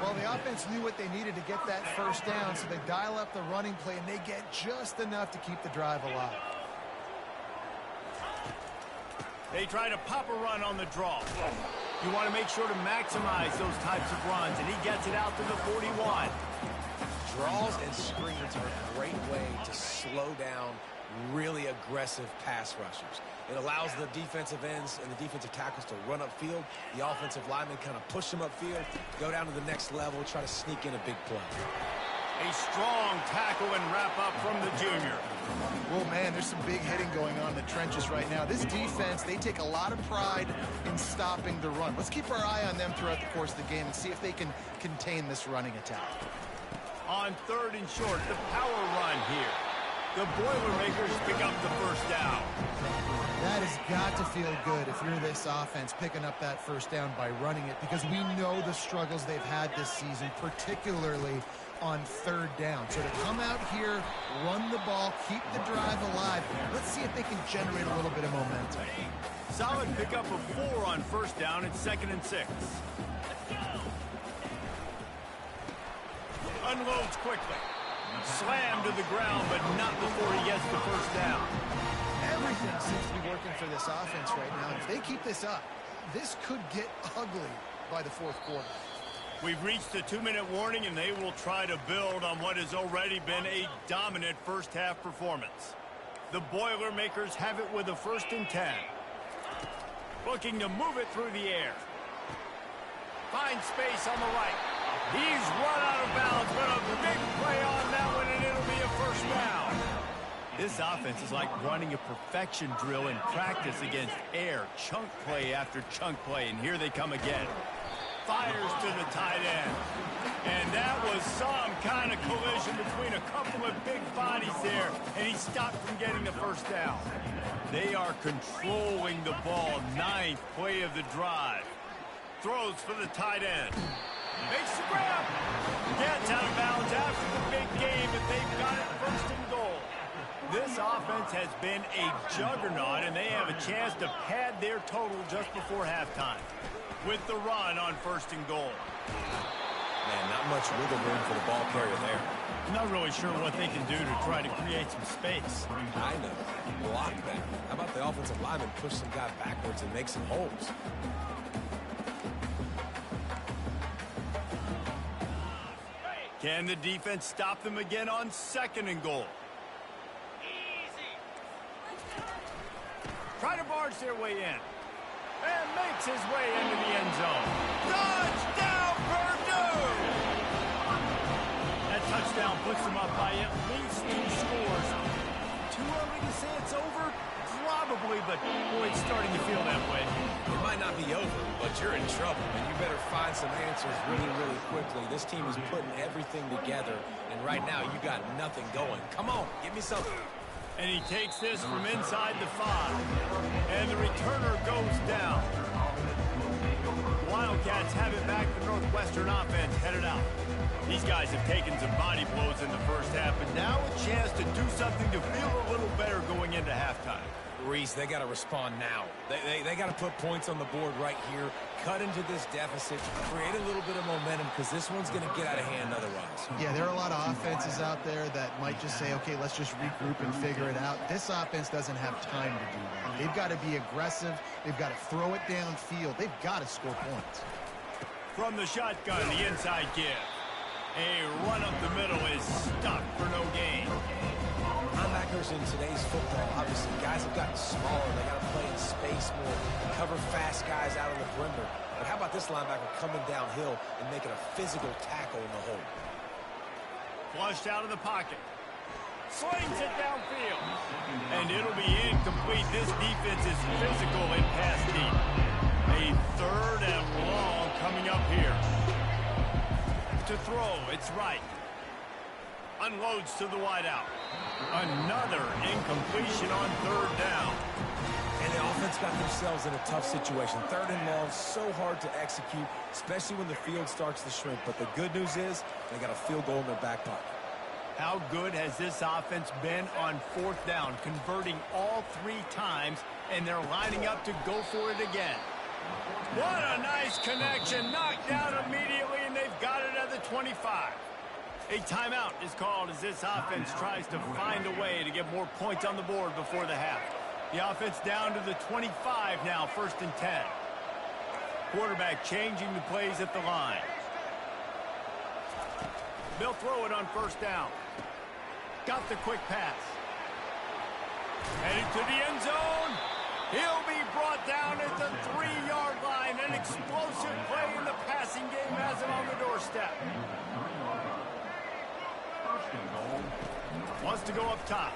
Well, the offense knew what they needed to get that first down, so they dial up the running play, and they get just enough to keep the drive alive. They try to pop a run on the draw. You want to make sure to maximize those types of runs, and he gets it out to the 41. Draws and screens are a great way to slow down really aggressive pass rushers. It allows the defensive ends and the defensive tackles to run upfield. The offensive linemen kind of push them upfield, go down to the next level, try to sneak in a big play. A strong tackle and wrap up from the junior. Well, man, there's some big hitting going on in the trenches right now. This defense, they take a lot of pride in stopping the run. Let's keep our eye on them throughout the course of the game and see if they can contain this running attack. On 3rd and short, the power run here. The Boilermakers pick up the first down. That has got to feel good if you're this offense picking up that first down by running it, because we know the struggles they've had this season, particularly on 3rd down. So to come out here, run the ball, keep the drive alive, let's see if they can generate a little bit of momentum. Solid pickup of 4 on 1st down and 2nd and 6. Unloads quickly. Slammed to the ground, but not before he gets the first down. Everything seems to be working for this offense right now. If they keep this up, this could get ugly by the 4th quarter. We've reached the 2-minute warning, and they will try to build on what has already been a dominant first-half performance. The Boilermakers have it with a 1st and 10. Looking to move it through the air. Finds space on the right. He's run out of bounds, but a big play on that one, and it'll be a first down. This offense is like running a perfection drill in practice against air. Chunk play after chunk play, and here they come again. Fires to the tight end. And that was some kind of collision between a couple of big bodies there, and he stopped from getting the first down. They are controlling the ball. 9th play of the drive. Throws for the tight end. Makes the grab. Gets out of bounds after the big game, but they've got it 1st and goal. This offense has been a juggernaut, and they have a chance to pad their total just before halftime. With the run on 1st and goal. Man, not much wiggle room for the ball carrier there. I'm not really sure what they can do to try to create some space. I know. Block that. How about the offensive lineman push some guy backwards and make some holes? Can the defense stop them again on 2nd and goal? Try to barge their way in. And makes his way into the end zone. Touchdown, Purdue! That touchdown puts them up by at least 2 scores. Too early to say it's over? Probably, but boy, it's starting to feel that way. It might not be over, but you're in trouble, and you better find some answers really, really quickly. This team is putting everything together, and right now you got nothing going. Come on, give me something. And he takes this from inside the 5. And the returner goes down. Wildcats have it back. The Northwestern offense headed out. These guys have taken some body blows in the first half, but now a chance to do something to feel a little better going into halftime. Reese, they got to respond now. They got to put points on the board right here, cut into this deficit, create a little bit of momentum, because this one's going to get out of hand otherwise. Yeah, there are a lot of offenses out there that might just say, okay, let's just regroup and figure it out. This offense doesn't have time to do that. They've got to be aggressive. They've got to throw it downfield. They've got to score points. From the shotgun, the inside give. A run up the middle is stuck for no gain. Linebackers in today's football, obviously, guys have gotten smaller. They got to play in space more, cover fast guys out on the perimeter. But how about this linebacker coming downhill and making a physical tackle in the hole? Flushed out of the pocket. Slings it downfield. And it'll be incomplete. This defense is physical and pass deep. A 3rd and long coming up here. To throw, it's right. Unloads to the wideout. Another incompletion on 3rd down. And the offense got themselves in a tough situation. 3rd and long, so hard to execute, especially when the field starts to shrink. But the good news is they got a field goal in their back pocket. How good has this offense been on 4th down, converting all 3 times, and they're lining up to go for it again. What a nice connection. Knocked down immediately, and they've got it at the 25. A timeout is called as this offense tries to find a way to get more points on the board before the half. The offense down to the 25 now, 1st and 10. Quarterback changing the plays at the line. They'll throw it on first down. Got the quick pass. Headed to the end zone. He'll be brought down at the 3-yard line. An explosive play in the passing game has him on the doorstep. Wants to go up top.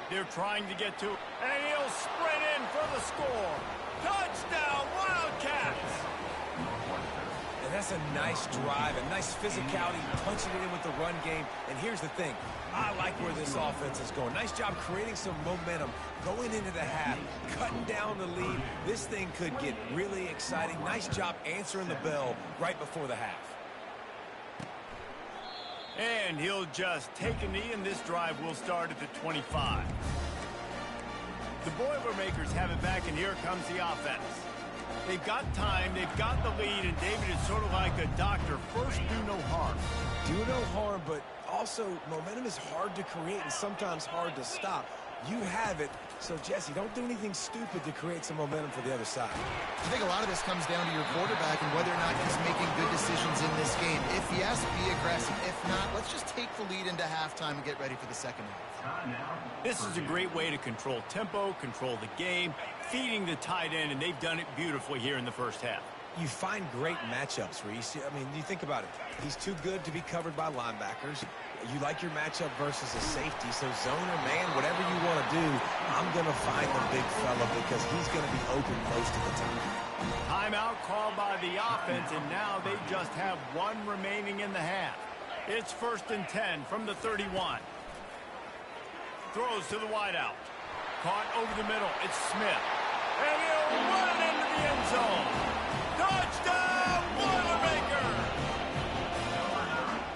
They're trying to get to, and he'll sprint in for the score. Touchdown, Wildcats! And that's a nice drive, a nice physicality, punching it in with the run game. And here's the thing. I like where this offense is going. Nice job creating some momentum, going into the half, cutting down the lead. This thing could get really exciting. Nice job answering the bell right before the half. And he'll just take a knee, and this drive will start at the 25. The Boilermakers have it back, and here comes the offense. They've got time, they've got the lead, and David is sort of like a doctor. First, do no harm. Do no harm, but also momentum is hard to create and sometimes hard to stop. You have it, so Jesse, don't do anything stupid to create some momentum for the other side. I think a lot of this comes down to your quarterback and whether or not he's making good decisions in this game. If yes, be aggressive. If not, let's just take the lead into halftime and get ready for the second half. This is a great way to control tempo, control the game, feeding the tight end, and they've done it beautifully here in the first half. You find great matchups, Reese. I mean, you think about it. He's too good to be covered by linebackers. You like your matchup versus a safety, so zone or man, whatever you want to do, I'm going to find the big fella because he's going to be open most of the time. Timeout called by the offense, and now they just have one remaining in the half. It's 1st and 10 from the 31. Throws to the wideout. Caught over the middle. It's Smith. And he'll run it into the end zone. Touchdown, Boilermakers!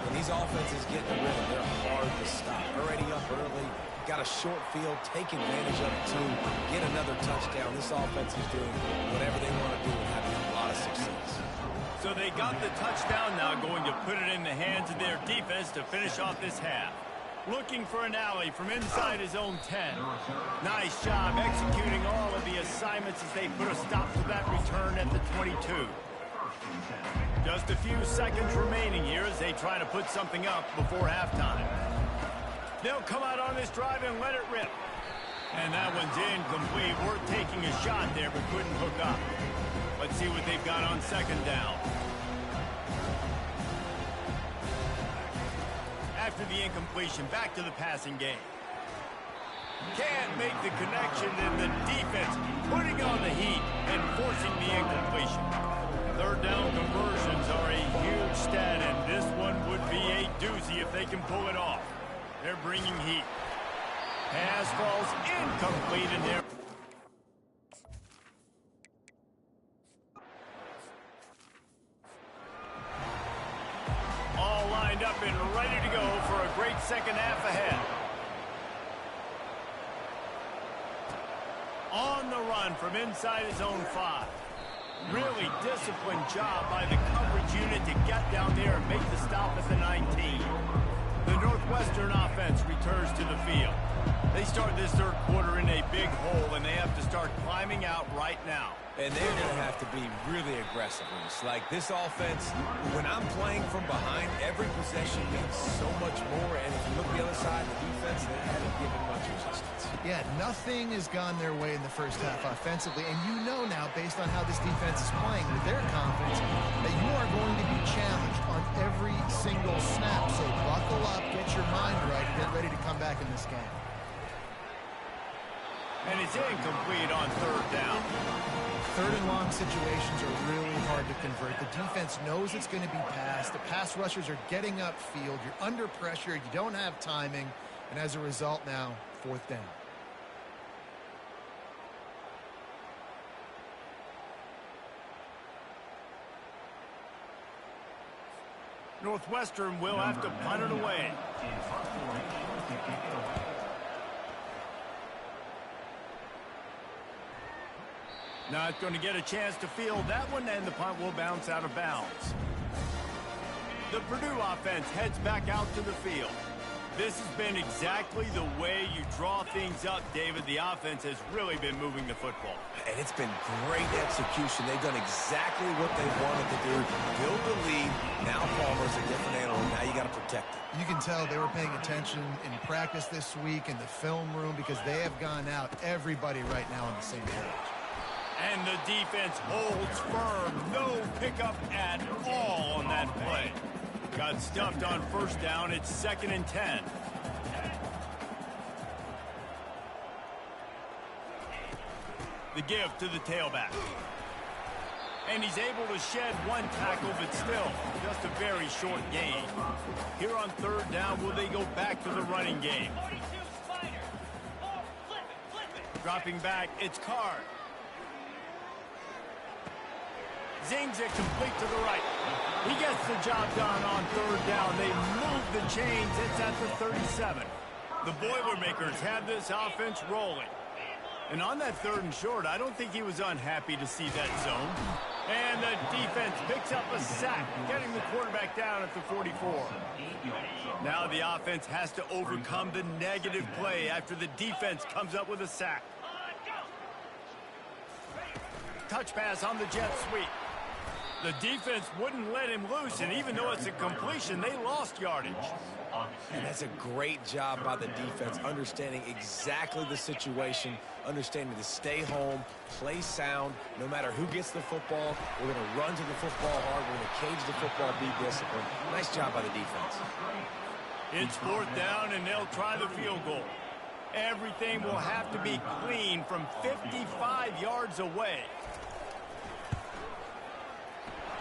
When these offenses get in the rhythm, they're hard to stop. Already up early, got a short field, take advantage of it too, get another touchdown. This offense is doing whatever they want to do and having a lot of success. So they got the touchdown, now going to put it in the hands of their defense to finish off this half. Looking for an alley from inside his own 10. Nice job executing all of the assignments as they put a stop to that return at the 22. Just a few seconds remaining here as they try to put something up before halftime. They'll come out on this drive and let it rip. And that one's incomplete. Worth taking a shot there, but couldn't hook up. Let's see what they've got on second down. After the incompletion, back to the passing game. Can't make the connection, and the defense putting on the heat and forcing the incompletion. Third down conversions are a huge stat, and this one would be a doozy if they can pull it off. They're bringing heat. Pass falls incomplete, and they're... all lined up and ready to go for a great second half ahead. On the run from inside his own 5. Really disciplined job by the coverage unit to get down there and make the stop at the 19. The Northwestern offense returns to the field. They start this third quarter in a big hole, and they have to start climbing out right now. And they're going to have to be really aggressive. Like this offense, when I'm playing from behind, every possession means so much more. And if you look the other side, the defense, they haven't given much resistance. Yeah, nothing has gone their way in the first half offensively. And you know now, based on how this defense is playing with their confidence, that you are going to be challenged on every single snap. So buckle up, get your mind right, and get ready to come back in this game. And it's incomplete on third down. Third and long situations are really hard to convert. The defense knows it's going to be passed. The pass rushers are getting upfield. You're under pressure. You don't have timing. And as a result now, fourth down. Northwestern will have to punt it away. Not going to get a chance to field that one, and the punt will bounce out of bounds. The Purdue offense heads back out to the field. This has been exactly the way you draw things up, David. The offense has really been moving the football. And it's been great execution. They've done exactly what they wanted to do. Build the lead. Now Palmer's a different animal. Now you got to protect it. You can tell they were paying attention in practice this week in the film room because they have gone out, everybody right now on the same page. And the defense holds firm. No pickup at all on that play. Got stuffed on first down. It's 2nd and 10. The give to the tailback. And he's able to shed one tackle, but still just a very short gain. Here on 3rd down, will they go back to the running game? Dropping back, it's Card. Zings it complete to the right. He gets the job done on 3rd down. They move the chains. It's at the 37. The Boilermakers have this offense rolling. And on that 3rd and short, I don't think he was unhappy to see that zone. And the defense picks up a sack, getting the quarterback down at the 44. Now the offense has to overcome the negative play after the defense comes up with a sack. Touch pass on the jet sweep. The defense wouldn't let him loose, and even though it's a completion, they lost yardage. And that's a great job by the defense, understanding exactly the situation, understanding to stay home, play sound. No matter who gets the football, we're going to run to the football hard. We're going to cage the football, be disciplined. Nice job by the defense. It's 4th down, and they'll try the field goal. Everything will have to be clean from 55 yards away.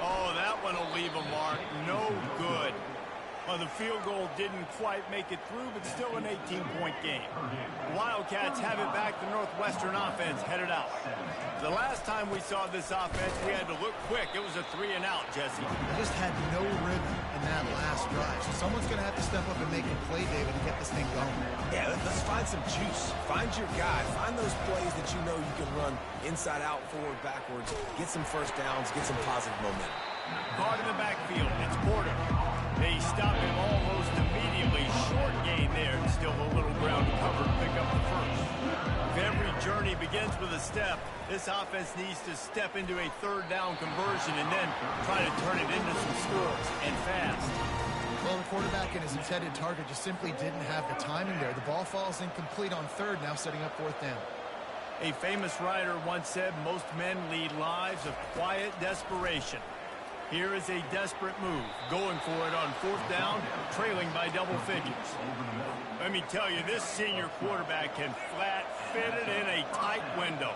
Oh, that one will leave a mark. No good. Well, the field goal didn't quite make it through, but still an 18-point game. Wildcats have it back. The Northwestern offense headed out. The last time we saw this offense, we had to look quick. It was a 3-and-out, Jesse. They just had no rhythm in that last drive. So someone's going to have to step up and make a play, David, and get this thing going. Yeah, let's find some juice. Find your guy. Find those plays that you know you can run inside out, forward, backwards. Get some first downs. Get some positive momentum. Guard in the backfield. It's Porter. They stop him almost immediately. Short gain there. Still a little ground to cover to pick up the first. If every journey begins with a step, this offense needs to step into a 3rd down conversion and then try to turn it into some scores, and fast. Well, the quarterback and his intended target just simply didn't have the timing there. The ball falls incomplete on 3rd, now setting up 4th down. A famous writer once said, most men lead lives of quiet desperation. Here is a desperate move, going for it on 4th down, trailing by double figures. Let me tell you, this senior quarterback can flat fit it in a tight window.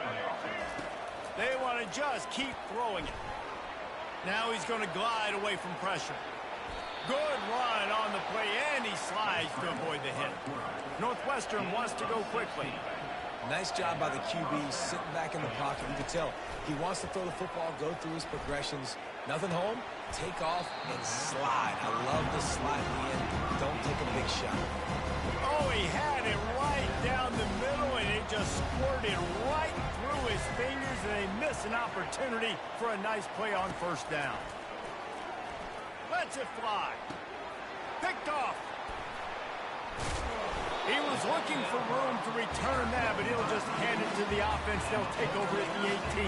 They want to just keep throwing it. Now he's going to glide away from pressure. Good run on the play, and he slides to avoid the hit. Northwestern wants to go quickly. Nice job by the QB, sitting back in the pocket. You can tell he wants to throw the football, go through his progressions. Nothing home, take off, and slide. I love the slide in the end. Don't take a big shot. Oh, he had it right down the middle, and it just squirted right through his fingers, and they miss an opportunity for a nice play on 1st down. Lets it fly. Picked off. He was looking for room to return that, but he'll just hand it to the offense. They'll take over at the 18.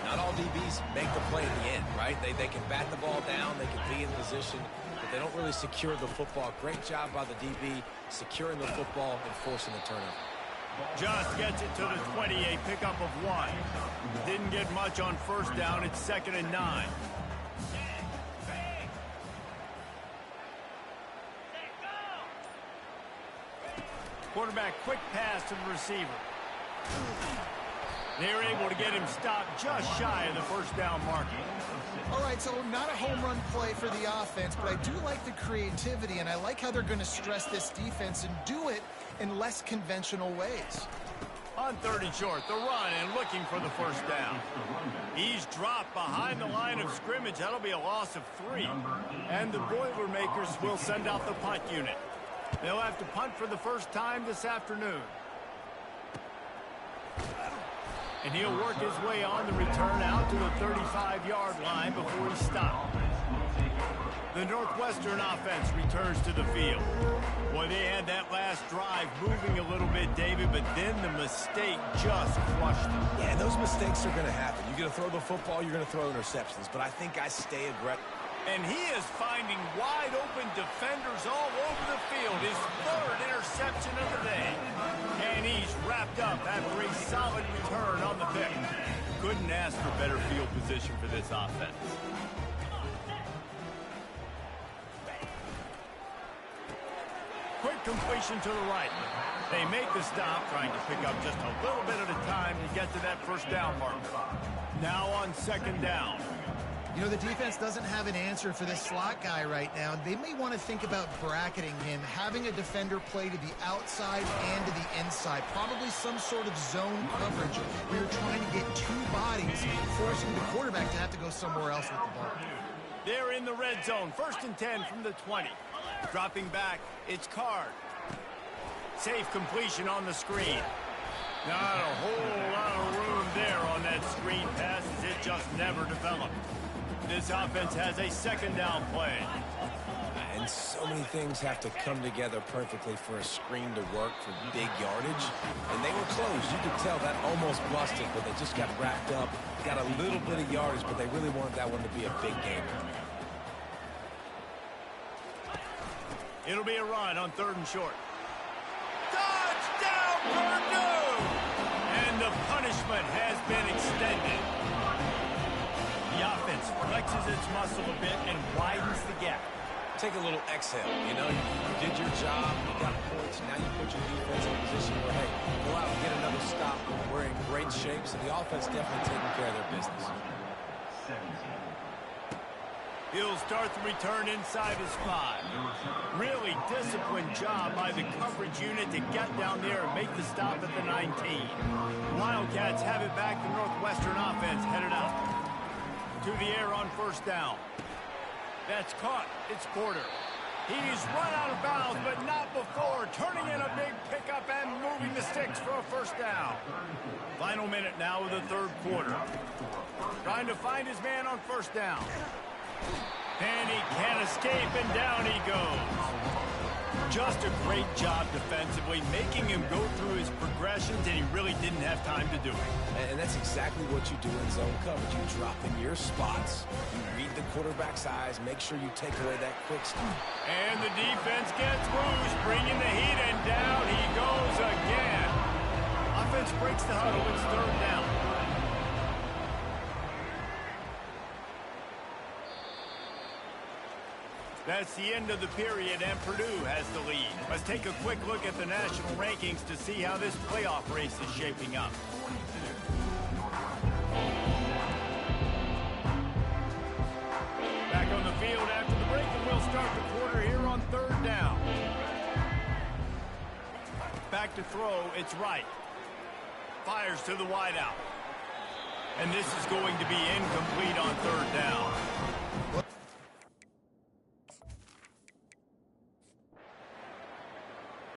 Not all DBs make the play at the end, right? They can bat the ball down, they can be in position, but they don't really secure the football. Great job by the DB, securing the football and forcing the turnover. Just gets it to the 20, a pickup of 1. Didn't get much on 1st down. It's 2nd and 9. Quarterback, quick pass to the receiver. They were able to get him stopped just shy of the 1st down marker. All right, so not a home run play for the offense, but I do like the creativity, and I like how they're going to stress this defense and do it in less conventional ways. On 3rd and short, the run and looking for the 1st down. He's dropped behind the line of scrimmage. That'll be a loss of 3. And the Boilermakers will send out the punt unit. They'll have to punt for the first time this afternoon. And he'll work his way on the return out to the 35-yard line before he stopped. The Northwestern offense returns to the field. Boy, they had that last drive moving a little bit, David, but then the mistake just crushed them. Yeah, those mistakes are going to happen. You're going to throw the football, you're going to throw interceptions, but I think I stay aggressive. And he is finding wide open defenders all over the field. His third interception of the day. And he's wrapped up after a solid return on the pick. Couldn't ask for better field position for this offense. Quick completion to the right. They make the stop, trying to pick up just a little bit at a time to get to that first down marker. Now on second down. You know, the defense doesn't have an answer for this slot guy right now. They may want to think about bracketing him, having a defender play to the outside and to the inside. Probably some sort of zone coverage where you're trying to get two bodies, forcing the quarterback to have to go somewhere else with the ball. They're in the red zone. 1st and 10 from the 20. Dropping back, it's Card. Safe completion on the screen. Not a whole lot of room there on that screen pass as it just never developed. This offense has a second down play. And so many things have to come together perfectly for a screen to work for big yardage. And they were close. You could tell that almost busted, but they just got wrapped up, got a little bit of yardage, but they really wanted that one to be a big game. It'll be a run on 3rd and short. Touchdown, Purdue! And the punishment has been extended. The offense flexes its muscle a bit and widens the gap. Take a little exhale. You know, you did your job, you got points, now you put your defense in a position where, hey, go out and get another stop. We're in great shape, so the offense definitely taking care of their business. 17. He'll start the return inside his 5. Really disciplined job by the coverage unit to get down there and make the stop at the 19. Wildcats have it back. The Northwestern offense headed out. To the air on 1st down. That's caught. It's Porter. He's run out of bounds, but not before. Turning in a big pickup and moving the sticks for a 1st down. Final minute now of the 3rd quarter. Trying to find his man on 1st down. And he can't escape, and down he goes. Just a great job defensively, making him go through his progressions, and he really didn't have time to do it. And that's exactly what you do in zone coverage. You drop in your spots, you read the quarterback's eyes, make sure you take away that quick stop. And the defense gets loose, bringing the heat, and down he goes again. Offense breaks the huddle. It's 3rd down. That's the end of the period, and Purdue has the lead. Let's take a quick look at the national rankings to see how this playoff race is shaping up. Back on the field after the break, and we'll start the quarter here on 3rd down. Back to throw, it's Wright. Fires to the wideout. And this is going to be incomplete on 3rd down.